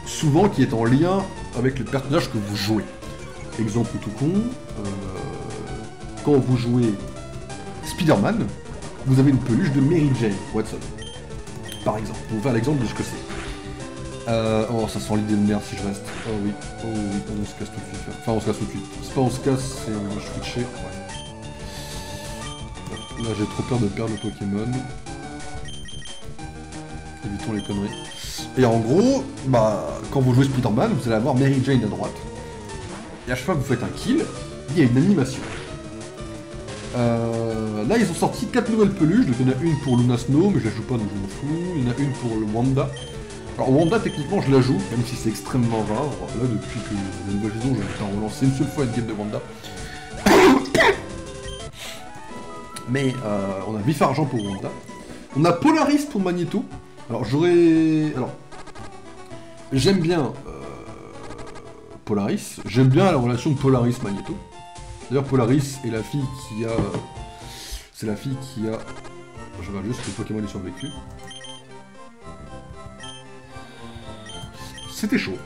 Souvent qui est en lien avec le personnage que vous jouez. Exemple tout con, quand vous jouez Spider-Man, vous avez une peluche de Mary Jane Watson. Par exemple, pour vous faire l'exemple de ce que c'est. Oh, ça sent l'idée de merde si je reste. Oh oui, on se casse tout de suite. Enfin, on se casse tout de suite. C'est pas on se casse, c'est on va switcher. Ouais. Là, j'ai trop peur de perdre le Pokémon. Évitons les conneries. Et en gros, bah, quand vous jouez Spider-Man, vous allez avoir Mary Jane à droite. Et à chaque fois que vous faites un kill, il y a une animation. Là, ils ont sorti 4 nouvelles peluches. Donc, il y en a une pour Luna Snow, mais je la joue pas, donc je m'en fous. Il y en a une pour le Wanda. Alors, Wanda, techniquement, je la joue, même si c'est extrêmement rare. Là, depuis que la nouvelle saison, je vais pas relancer une seule fois une game de Wanda. Mais on a Vif Argent pour Wanda. On a Polaris pour Magneto. Alors, j'aime bien Polaris. J'aime bien la relation de Polaris-Magneto. D'ailleurs, Polaris est la fille qui a... C'est la fille qui a... Je regarde juste que le Pokémon est survécu. C'était chaud.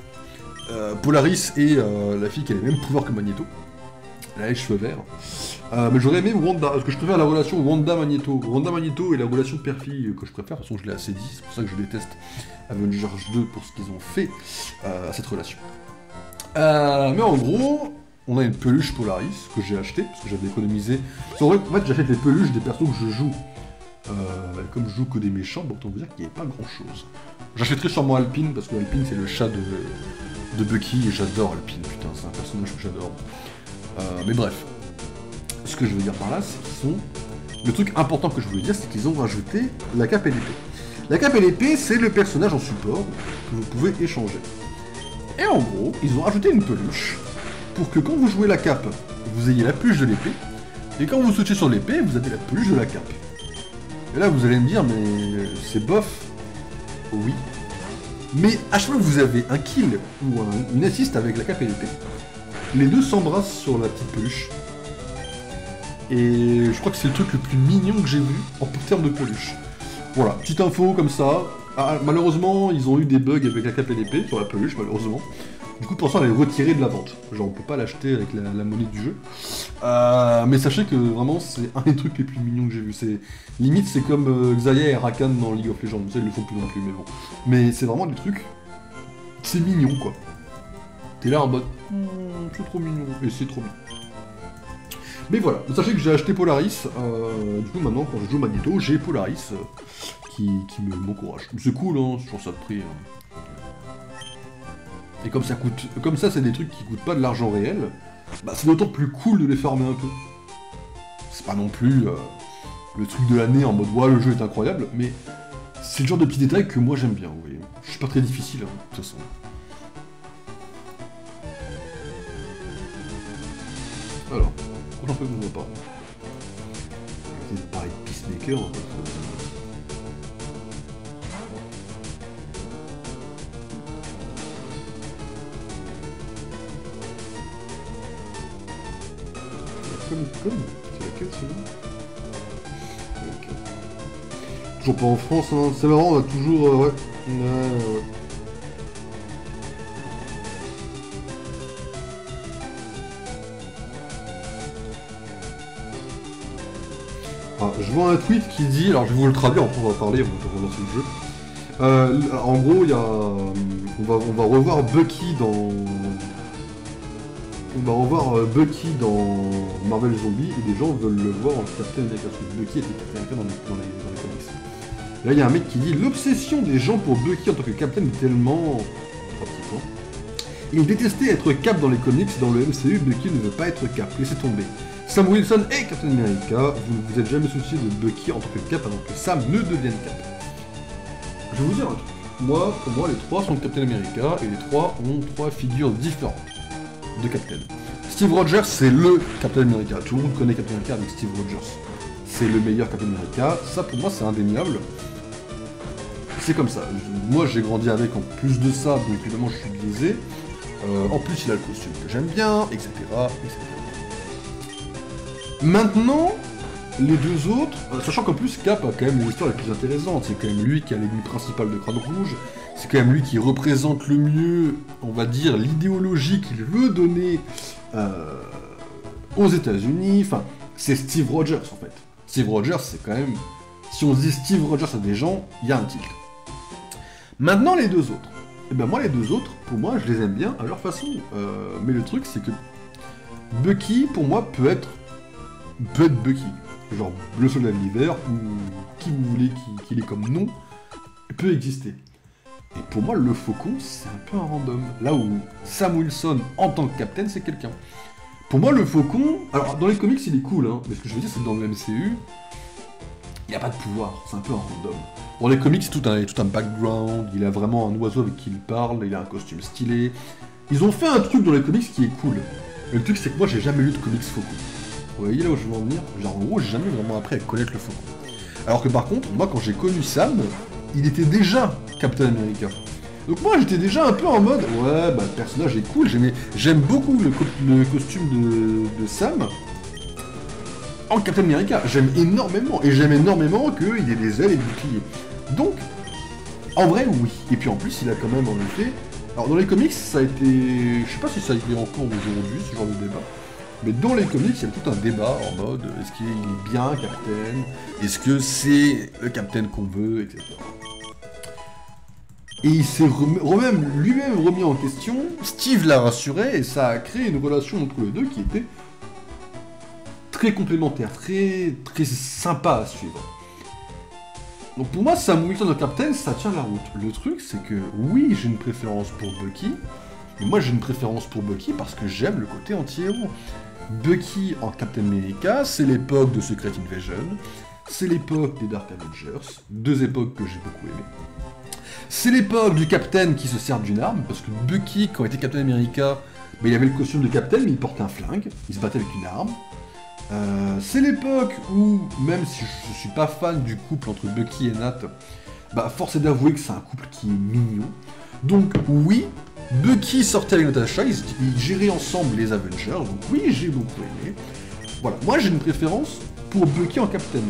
Polaris est la fille qui a les mêmes pouvoirs que Magneto. Elle a les cheveux verts. Mais j'aurais aimé Wanda, parce que je préfère la relation Wanda-Magneto. Wanda-Magneto est la relation père-fille que je préfère, de toute façon je l'ai assez dit, c'est pour ça que je déteste Avengers 2 pour ce qu'ils ont fait à cette relation. Mais en gros, on a une peluche Polaris que j'ai achetée, parce que j'avais économisé. En fait, j'achète les peluches des persos que je joue. Comme je joue que des méchants, bon, autant vous dire qu'il n'y avait pas grand-chose. J'achèterai sûrement Alpine, parce que Alpine c'est le chat de Bucky, et j'adore Alpine, putain, c'est un personnage que j'adore. Mais bref. Ce que je veux dire par là, c'est qu'ils sont... Le truc important que je voulais dire, c'est qu'ils ont rajouté la cape et l'épée. La cape et l'épée, c'est le personnage en support que vous pouvez échanger. Et en gros, ils ont rajouté une peluche pour que quand vous jouez la cape, vous ayez la peluche de l'épée, et quand vous switchez sur l'épée, vous avez la peluche de la cape. Et là, vous allez me dire, mais c'est bof. Oui. Mais à chaque fois que vous avez un kill ou une assist avec la cape et l'épée, les deux s'embrassent sur la petite peluche. Et je crois que c'est le truc le plus mignon que j'ai vu en termes de peluche. Voilà, petite info comme ça. Ah, malheureusement, ils ont eu des bugs avec la cape et l'épée sur la peluche, malheureusement. Du coup, pour l'instant, elle est retirée de la vente. Genre, on peut pas l'acheter avec la monnaie du jeu. Mais sachez que vraiment, c'est un des trucs les plus mignons que j'ai vu. Limite, c'est comme Xayah et Rakan dans League of Legends. Vous savez, ils le font plus non plus, mais bon. Mais c'est vraiment des trucs... C'est mignon, quoi. T'es là en mode... c'est trop mignon. Et c'est trop mignon. Mais voilà, sachez que j'ai acheté Polaris, du coup maintenant quand je joue Magneto, j'ai Polaris qui m'encourage. C'est cool, hein, sur ça de prix. Et comme ça c'est des trucs qui coûtent pas de l'argent réel, bah c'est d'autant plus cool de les farmer un peu. C'est pas non plus le truc de l'année en mode ouais le jeu est incroyable, mais c'est le genre de petits détails que moi j'aime bien, vous voyez. Je suis pas très difficile, hein, de toute façon. Alors. J'en peux vous pas. C'est pareil de Peacemaker en fait. Comme c'est laquelle celui-là? Okay. Toujours pas en France, hein. C'est marrant, on a toujours... ouais. Je vois un tweet qui dit, alors je vais vous le traduire, après on va parler, on va relancer le jeu. En gros, il y a, on va revoir Bucky dans... On va revoir Bucky dans Marvel Zombie, et des gens veulent le voir en Captain America, parce que Bucky était Captain America dans les comics. Là, il y a un mec qui dit, l'obsession des gens pour Bucky en tant que Captain est tellement... Trois petits points. Il détestait être Cap dans les comics, dans le MCU, Bucky ne veut pas être Cap, laissez tomber. Sam Wilson et Captain America, vous ne vous êtes jamais soucié de Bucky en tant que Cap avant que Sam ne devienne Cap. Je vais vous dire un truc. Pour moi, les trois sont Captain America et les trois ont trois figures différentes de Captain. Steve Rogers, c'est le Captain America. Tout le monde connaît Captain America avec Steve Rogers. C'est le meilleur Captain America. Ça, pour moi, c'est indéniable. C'est comme ça. Moi, j'ai grandi avec en plus de ça, donc évidemment, je suis biaisé. En plus, il a le costume que j'aime bien, etc., etc. Maintenant, les deux autres, sachant qu'en plus, Cap a quand même l'histoire la plus intéressante. C'est quand même lui qui a l'ennemi principal de Crâne Rouge. C'est quand même lui qui représente le mieux, on va dire, l'idéologie qu'il veut donner aux États-Unis. Enfin, c'est Steve Rogers en fait. Steve Rogers, c'est quand même. Si on se dit Steve Rogers à des gens, il y a un tilt. Maintenant, les deux autres. Et ben moi, les deux autres, pour moi, je les aime bien à leur façon. Mais le truc, c'est que Bucky, pour moi, peut être Bucky. Genre le soldat de l'hiver, ou qui vous voulez qu'il ait comme nom, peut exister. Et pour moi, le Faucon, c'est un peu un random. Là où Sam Wilson, en tant que Captain, c'est quelqu'un. Pour moi, le Faucon... Alors, dans les comics, il est cool, hein. Mais ce que je veux dire, c'est que dans le MCU, il n'y a pas de pouvoir. C'est un peu un random. Dans les comics, c'est tout un background. Il a vraiment un oiseau avec qui il parle. Il a un costume stylé. Ils ont fait un truc dans les comics qui est cool. Mais le truc, c'est que moi, j'ai jamais lu de comics Faucon. Vous voyez là où je veux en venir? Genre, en gros, j'ai jamais vraiment appris à connaître le Faucon. Alors que par contre, moi, quand j'ai connu Sam, il était déjà Captain America. Donc moi, j'étais déjà un peu en mode, ouais, bah, le personnage est cool, j'aime beaucoup le costume de Sam en Captain America. J'aime énormément, et j'aime énormément qu'il ait des ailes et des boucliers. Donc, en vrai, oui. Et puis en plus, il a quand même, en effet... Alors, dans les comics, ça a été... Je sais pas si ça a été encore aujourd'hui, ce genre de débat. Mais dans les comics, il y a tout un débat en mode est-ce qu'il est bien Captain? Est-ce que c'est le Captain qu'on veut, etc. Et il s'est lui-même remis en question, Steve l'a rassuré, et ça a créé une relation entre les deux qui était très complémentaire, très, très sympa à suivre. Donc pour moi, Sam Wilson en Captain, ça tient la route. Le truc, c'est que oui, j'ai une préférence pour Bucky, mais moi j'ai une préférence pour Bucky parce que j'aime le côté anti-héros. Bucky en Captain America, c'est l'époque de Secret Invasion, c'est l'époque des Dark Avengers, deux époques que j'ai beaucoup aimées. C'est l'époque du Captain qui se sert d'une arme, parce que Bucky, quand il était Captain America, il avait le costume de Captain, mais il portait un flingue, il se battait avec une arme. C'est l'époque où, même si je suis pas fan du couple entre Bucky et Nat, force est d'avouer que c'est un couple qui est mignon. Donc oui, Bucky sortait avec Natasha, ils géraient ensemble les Avengers, donc oui, j'ai beaucoup aimé. Voilà, moi j'ai une préférence pour Bucky en Captain.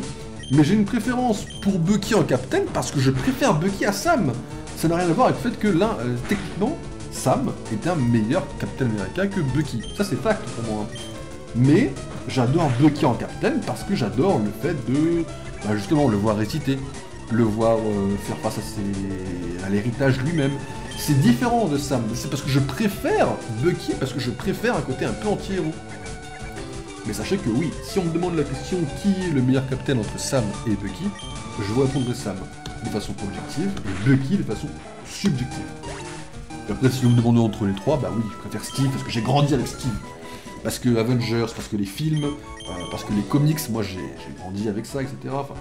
Mais j'ai une préférence pour Bucky en Captain parce que je préfère Bucky à Sam. Ça n'a rien à voir avec le fait que l'un, techniquement, Sam est un meilleur Captain America que Bucky. Ça c'est fact pour moi. Mais j'adore Bucky en Captain parce que j'adore le fait de, justement, le voir hésiter, le voir faire face à l'héritage lui-même. C'est différent de Sam. C'est parce que je préfère Bucky, parce que je préfère un côté un peu anti-héros. Mais sachez que oui, si on me demande la question qui est le meilleur Captain entre Sam et Bucky, je vous répondrai Sam de façon objective et Bucky de façon subjective. Et après, si vous me demandez entre les trois, oui, je préfère Steve parce que j'ai grandi avec Steve. Parce que Avengers, parce que les films, parce que les comics, moi j'ai grandi avec ça, etc. Enfin,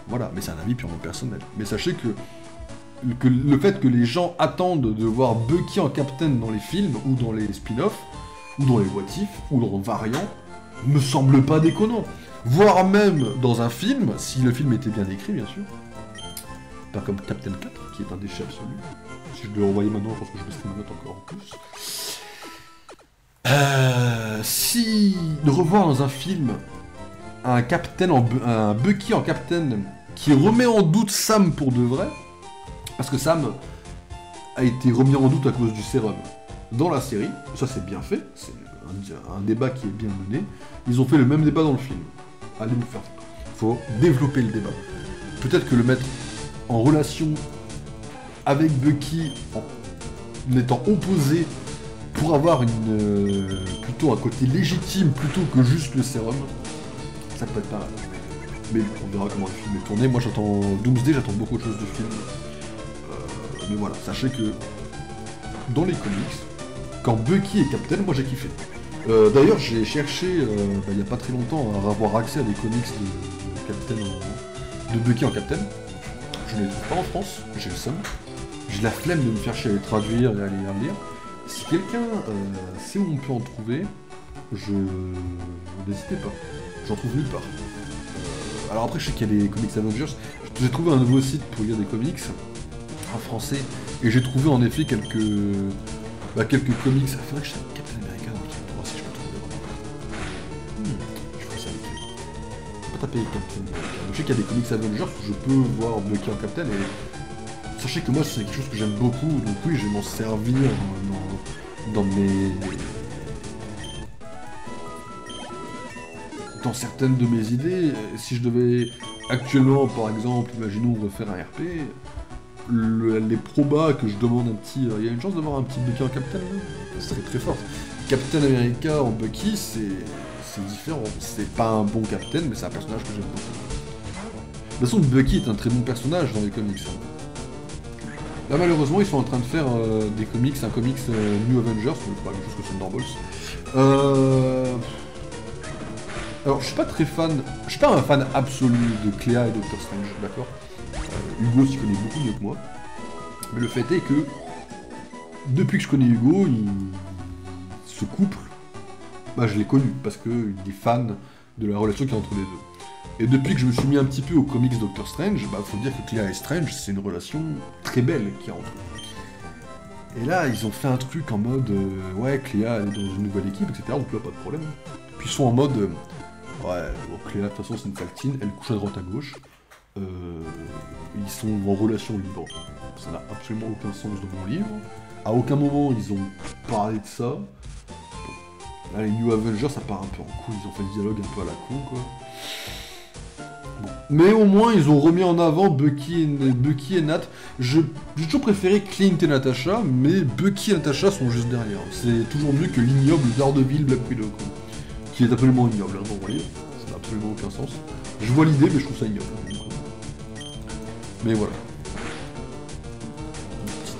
voilà, mais c'est un avis purement personnel. Mais sachez que le fait que les gens attendent de voir Bucky en Captain dans les films, ou dans les spin-offs, ou dans les what if, ou dans Variant, me semble pas déconnant. Voire même dans un film, si le film était bien écrit, bien sûr. Pas comme Captain 4, qui est un déchet absolu. Si je le renvoyais maintenant, je pense que je baisserais ma note encore en plus. Si de revoir dans un film un Bucky en Captain qui remet en doute Sam pour de vrai, parce que Sam a été remis en doute à cause du sérum dans la série, ça c'est bien fait, c'est un débat qui est bien mené. Ils ont fait le même débat dans le film. Allez vous faire foutre. Faut développer le débat. Peut-être que le mettre en relation avec Bucky en étant opposé pour avoir plutôt un côté légitime plutôt que juste le sérum, ça peut être pas mal. Mais on verra comment le film est tourné. Moi j'attends Doomsday, j'attends beaucoup de choses du film. Mais voilà, sachez que dans les comics, quand Bucky est Captain, moi j'ai kiffé. D'ailleurs, j'ai cherché il n'y a pas très longtemps à avoir accès à des comics de Captain de Bucky en Captain. Je ne les trouve pas en France, j'ai le seum. J'ai la flemme de me faire chier à les traduire et à les lire. Si quelqu'un sait où on peut en trouver, n'hésitez pas. J'en trouve nulle part. Alors après, je sais qu'il y a des comics Avengers. J'ai trouvé un nouveau site pour lire des comics en français. Et j'ai trouvé en effet quelques comics. Il faudrait que je sache Captain America dans le 3 si je peux trouver. Je ferai ça vite fait. Je peux pas taper Captain America. Donc, je sais qu'il y a des comics Avengers où je peux voir Bucky en Captain. Et sachez que moi, c'est quelque chose que j'aime beaucoup. Donc oui, je vais m'en servir dans mes... Dans certaines de mes idées. Si je devais actuellement, par exemple, imaginons refaire un RP, les probas que je demande un petit... Il y a une chance d'avoir un petit Bucky en Captain, là. Ça serait très fort. Captain America en Bucky, c'est différent. C'est pas un bon Captain, mais c'est un personnage que j'aime beaucoup. De toute façon, Bucky est un très bon personnage dans les comics. Là, malheureusement, ils sont en train de faire des comics, un comics New Avengers, c'est pas la même chose que Thunderbolts. Alors, je suis pas très fan, je suis pas un fan absolu de Cléa et Doctor Strange, d'accord. Hugo s'y connaît beaucoup mieux que moi. Mais le fait est que, depuis que je connais Hugo, ce couple, bah, je l'ai connu, parce qu'il est fan de la relation qu'il y a entre les deux. Et depuis que je me suis mis un petit peu aux comics Doctor Strange, bah, faut dire que Cléa et Strange, c'est une relation très belle qu'il y a entre eux. Et là, ils ont fait un truc en mode, ouais, Cléa, elle est dans une nouvelle équipe, etc., donc là, pas de problème. Puis ils sont en mode, ouais, bon, Cléa, de toute façon, c'est une factine, elle couche à droite à gauche. Ils sont en relation libre. Ça n'a absolument aucun sens dans mon livre. À aucun moment, ils ont parlé de ça. Bon. Là, les New Avengers, ça part un peu en couille, ils ont fait le dialogue un peu à la con, quoi. Bon. Mais au moins, ils ont remis en avant Bucky et Nat. J'ai toujours préféré Clint et Natasha, mais Bucky et Natasha sont juste derrière. C'est toujours mieux que l'ignoble Daredevil Black Widow, quoi. Qui est absolument ignoble, hein, vous voyez. Ça n'a absolument aucun sens. Je vois l'idée, mais je trouve ça ignoble. Mais voilà.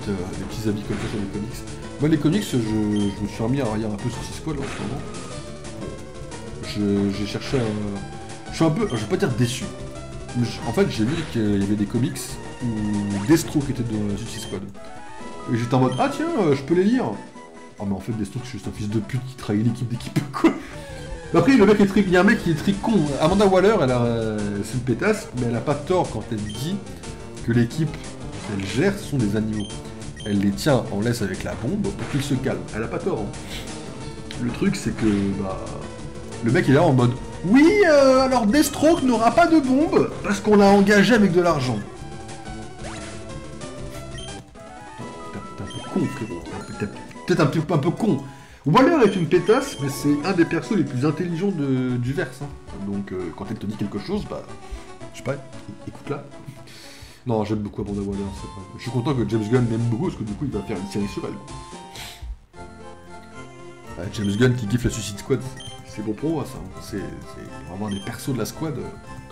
Des petits avis comme ça sur les comics. Moi, les comics, je me suis remis à lire un peu sur Suicide Squad là, en ce moment. J'ai cherché à... Je suis un peu, je vais pas dire déçu. Mais en fait, j'ai vu qu'il y avait des comics où Deathstroke était dans Suicide Squad. Et j'étais en mode, ah tiens, je peux les lire. Ah mais en fait, Deathstroke, c'est juste un fils de pute qui trahit l'équipe d'équipe, quoi. Après, le mec est très... il y a un mec qui est très con. Amanda Waller, c'est une pétasse, mais elle a pas tort quand elle dit que l'équipe qu'elle gère, ce sont des animaux. Elle les tient en laisse avec la bombe pour qu'ils se calment. Elle a pas tort. Hein. Le truc, c'est que le mec est là en mode oui, alors Deathstroke n'aura pas de bombe parce qu'on l'a engagé avec de l'argent. T'es un peu con, frérot. Peut-être un peu con. Waller est une pétasse, mais c'est un des persos les plus intelligents du verse. Hein. Donc quand elle te dit quelque chose, bah, je sais pas, écoute-la. Non, j'aime beaucoup Amanda Waller, c'est vrai. Je suis content que James Gunn m'aime beaucoup, parce que du coup, il va faire une série sur elle. Ouais, James Gunn qui kiffe la Suicide Squad, c'est bon pour moi, ça. C'est vraiment un des persos de la squad,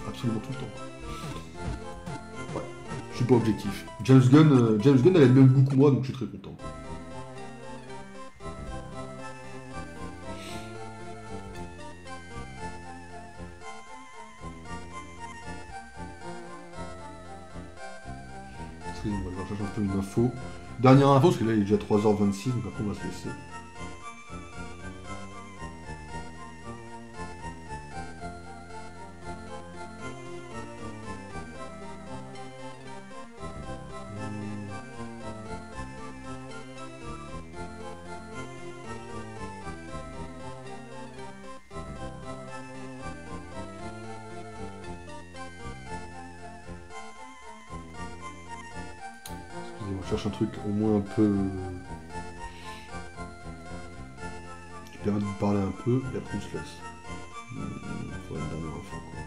absolument tout le temps. Ouais, je suis pas objectif. James Gunn avait le même goût que moi, donc je suis très content. Excusez-moi, je cherche un peu une info. Dernière info, parce que là il est déjà 3h26, donc après on va se laisser. On cherche un truc au moins un peu... qui permet de vous parler un peu, et après on se laisse. Faudrait une dernière info, quoi.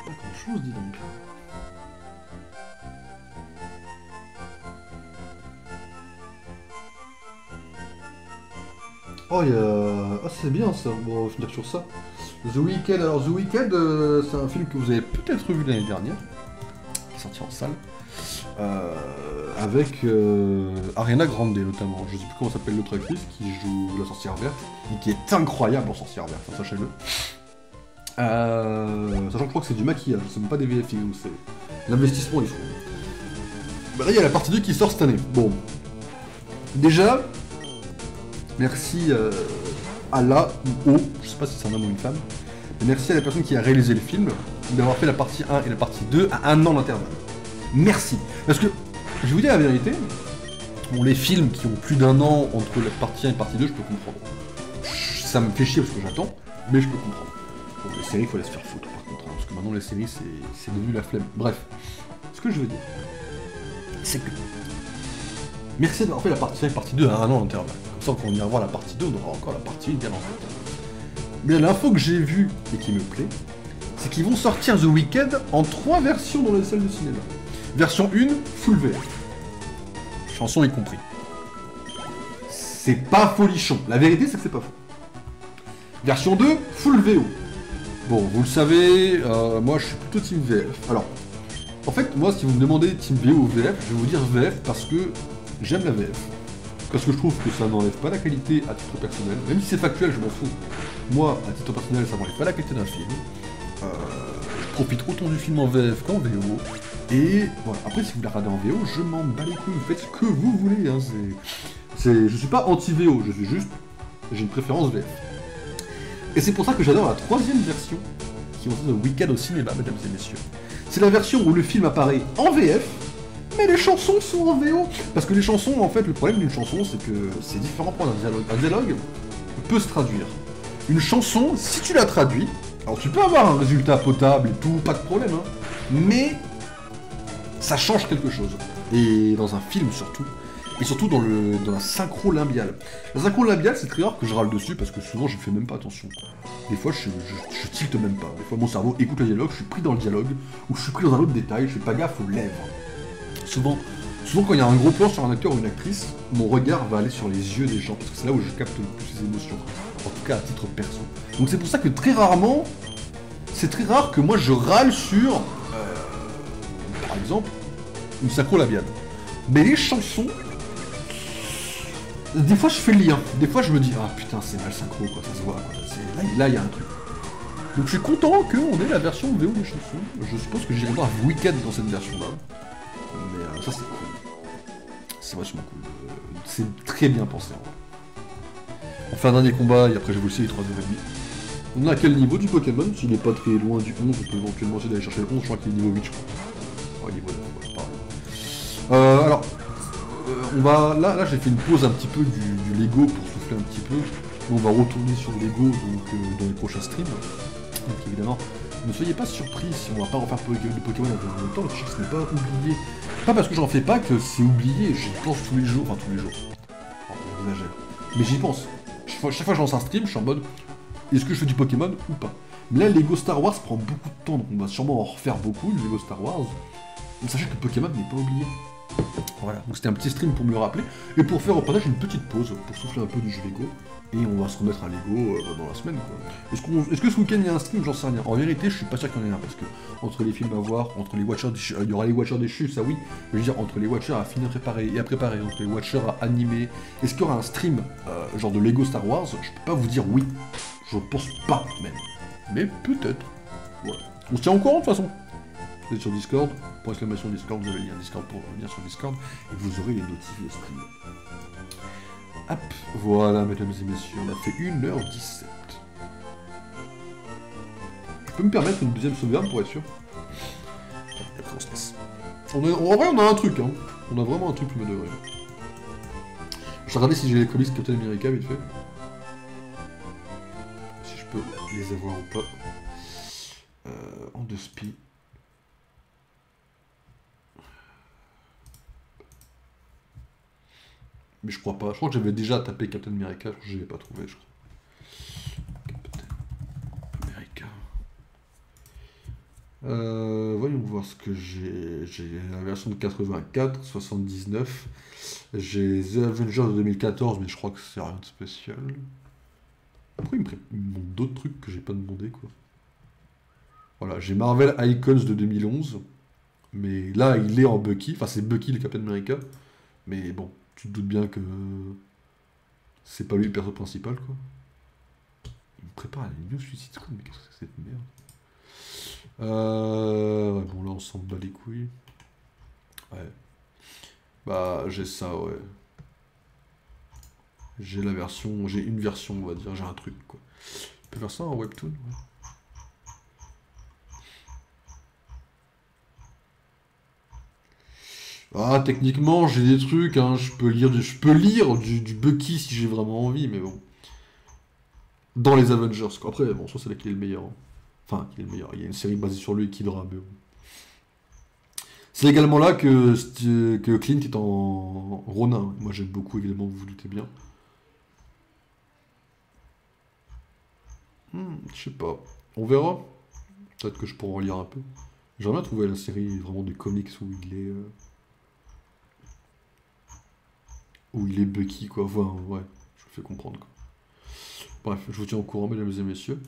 Pas grand chose, dis donc. Oh, il y a... Ah, c'est bien ça, bon, on va finir sur ça. The Weeknd, alors The Weeknd, c'est un film que vous avez peut-être vu l'année dernière, qui est sorti en salle, avec Ariana Grande notamment. Je sais plus comment s'appelle l'autre actrice qui joue la sorcière verte, et qui est incroyable en sorcière verte, hein, sachez-le. Sachant que je crois que c'est du maquillage, c'est même pas des VFX, donc c'est l'investissement il faut. Bah là il y a la partie 2 qui sort cette année. Bon. Déjà, merci à la ou au, je sais pas si c'est un homme ou une femme, mais merci à la personne qui a réalisé le film d'avoir fait la partie 1 et la partie 2 à 1 an d'intervalle. Merci. Parce que, je vais vous dire la vérité, bon, les films qui ont plus d'1 an entre la partie 1 et la partie 2, je peux comprendre. Ça me fait chier parce que j'attends, mais je peux comprendre. Bon, les séries, il faut les se faire foutre par contre, hein, parce que maintenant les séries, c'est devenu la flemme. Bref, ce que je veux dire, c'est que merci d'avoir fait la partie 1 et la partie 2 à 1 an d'intervalle. Comme ça, quand on ira voir la partie 2, on aura encore la partie 1 bien en fait. Mais l'info que j'ai vue et qui me plaît, c'est qu'ils vont sortir The Weeknd en 3 versions dans les salles de cinéma. Version 1, full VF. Chanson y compris. C'est pas folichon. La vérité, c'est que c'est pas faux. Version 2, full VO. Bon, vous le savez, moi je suis plutôt team VF. Alors, en fait, moi, si vous me demandez team VO ou VF, je vais vous dire VF parce que j'aime la VF. Parce que je trouve que ça n'enlève pas la qualité à titre personnel. Même si c'est factuel, je m'en fous. Moi, à titre personnel, ça n'enlève pas la qualité d'un film. Je profite autant du film en VF qu'en VO. Et voilà, après si vous la regardez en VO, je m'en bats les couilles, faites ce que vous voulez, hein. Je suis pas anti-VO, je suis juste, j'ai une préférence VF. Et c'est pour ça que j'adore la 3e version, qui va sortir The Weeknd au cinéma, mesdames et messieurs. C'est la version où le film apparaît en VF, mais les chansons sont en VO. Parce que les chansons, en fait, le problème d'une chanson, c'est que c'est différent pour un dialogue. Un dialogue peut se traduire. Une chanson, si tu la traduis, alors tu peux avoir un résultat potable et tout, pas de problème, hein, mais ça change quelque chose. Et dans un film surtout. Et surtout dans la synchro labiale. La synchro labiale, c'est très rare que je râle dessus parce que souvent je fais même pas attention. Des fois je tilte même pas. Des fois mon cerveau écoute le dialogue, je suis pris dans le dialogue, ou je suis pris dans un autre détail, je fais pas gaffe aux lèvres. Souvent quand il y a un gros plan sur un acteur ou une actrice, mon regard va aller sur les yeux des gens, parce que c'est là où je capte le plus les émotions. En tout cas à titre perso. Donc c'est pour ça que très rarement, c'est très rare que moi je râle sur, par exemple, une synchro labiale. Mais les chansons, des fois je fais le lien, des fois je me dis ah putain c'est mal synchro quoi, ça se voit quoi. Là il y a un truc. Donc je suis content qu'on ait la version VO des chansons. Je suppose que j'irai voir Weeknd dans cette version là. Mais ça c'est cool. C'est vachement cool. C'est très bien pensé en vrai. On fait un dernier combat et après je vais vous laisser les 3h30. On est à quel niveau du Pokémon? S'il n'est pas très loin du 11, on peut éventuellement essayer d'aller chercher le 11, je crois qu'il est niveau 8 je crois. Oh, niveau 9, pareil. Alors, on va... Là j'ai fait une pause un petit peu du Lego pour souffler un petit peu. On va retourner sur le Lego donc, dans les prochains streams. Donc évidemment, ne soyez pas surpris si on va pas refaire de Pokémon dans le temps, je sais que ce n'est pas oublié. Pas parce que j'en fais pas que c'est oublié, j'y pense tous les jours, enfin tous les jours. On exagère. Mais j'y pense. Chaque fois que je lance un stream, je suis en mode, est-ce que je fais du Pokémon ou pas? Mais là, Lego Star Wars prend beaucoup de temps, donc on va sûrement en refaire beaucoup, le Lego Star Wars. Mais sachez que Pokémon n'est pas oublié. Voilà, donc c'était un petit stream pour me le rappeler, et pour faire au passage une petite pause, pour souffler un peu du jeu Lego, et on va se remettre à Lego dans la semaine, quoi. Est-ce que ce week-end il y a un stream? J'en sais rien. En vérité, je suis pas sûr qu'il y en ait un, parce que entre les films à voir, entre les Watchers déchus, il y aura les Watchers déchus, ça oui, je veux dire, entre les Watchers à finir à préparer, entre les Watchers à animer, est-ce qu'il y aura un stream, genre de Lego Star Wars? Je peux pas vous dire oui. Je pense pas, même. Mais peut-être. Voilà. On se tient au courant, de toute façon. Vous êtes sur Discord, pour exclamation Discord, vous avez le lien Discord pour revenir sur Discord, et vous aurez les notifs de stream. Hop, voilà, mesdames et messieurs, on a fait 1h17. Je peux me permettre une deuxième sauvegarde pour être sûr? Et après on se laisse. En vrai, on a un truc, hein. On a vraiment un truc pour me devrait. Je vais regarder si j'ai les comics Captain America, vite fait. Si je peux les avoir ou pas. En 2 spi. Mais je crois pas. Je crois que j'avais déjà tapé Captain America, je l'ai pas trouvé, je crois. Captain America. Voyons voir ce que j'ai. J'ai la version de 84, 79. J'ai The Avengers de 2014, mais je crois que c'est rien de spécial. Pourquoi il me montre d'autres trucs que j'ai pas demandé, quoi? Voilà, j'ai Marvel Icons de 2011. Mais là, il est en Bucky. Enfin, c'est Bucky, le Captain America. Mais bon, tu te doutes bien que c'est pas lui le perso principal, quoi. Il me prépare à la New Suicide Squad, mais qu'est-ce que c'est que cette merde? Ouais, bon, là, on s'en bat les couilles. Ouais. Bah, j'ai ça, ouais. J'ai une version, on va dire, j'ai un truc, quoi. Je peux faire ça en webtoon, ouais. Ah, techniquement, j'ai des trucs, hein, je peux lire du Bucky si j'ai vraiment envie, mais bon. Dans les Avengers, quoi. Après, bon, soit c'est là qu'il est le meilleur, hein. Enfin, qu'il est le meilleur. Il y a une série basée sur lui, Kidra, mais bon. C'est également là que Clint est en Ronin. Moi, j'aime beaucoup, évidemment, vous vous doutez bien. Je sais pas. On verra. Peut-être que je pourrais en lire un peu. J'aimerais bien trouver la série vraiment de comics où il est Bucky, quoi. Enfin, ouais, je le fais comprendre, quoi. Bref, je vous tiens au courant, mesdames et messieurs.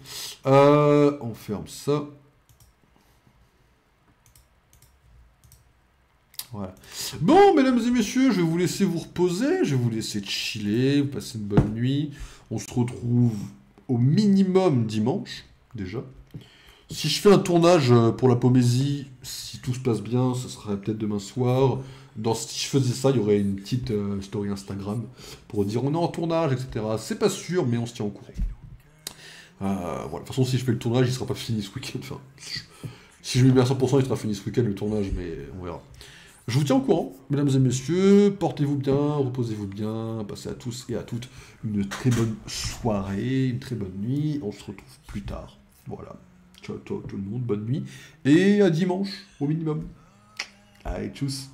On ferme ça. Voilà. Bon, mesdames et messieurs, je vais vous laisser vous reposer, je vais vous laisser chiller, vous passer une bonne nuit. On se retrouve au minimum dimanche, déjà. Si je fais un tournage pour la Pomésie, si tout se passe bien, ce serait peut-être demain soir. Si je faisais ça, il y aurait une petite story Instagram pour dire on est en tournage, etc. C'est pas sûr, mais on se tient au courant. Voilà. De toute façon, si je fais le tournage, il sera pas fini ce week-end. Enfin, si je lui mets à 100%, il sera fini ce week-end le tournage, mais on verra. Je vous tiens au courant, mesdames et messieurs. Portez-vous bien, reposez-vous bien. Passez à tous et à toutes une très bonne soirée, une très bonne nuit. On se retrouve plus tard. Voilà. Ciao, ciao tout le monde, bonne nuit. Et à dimanche, au minimum. Allez, tchuss.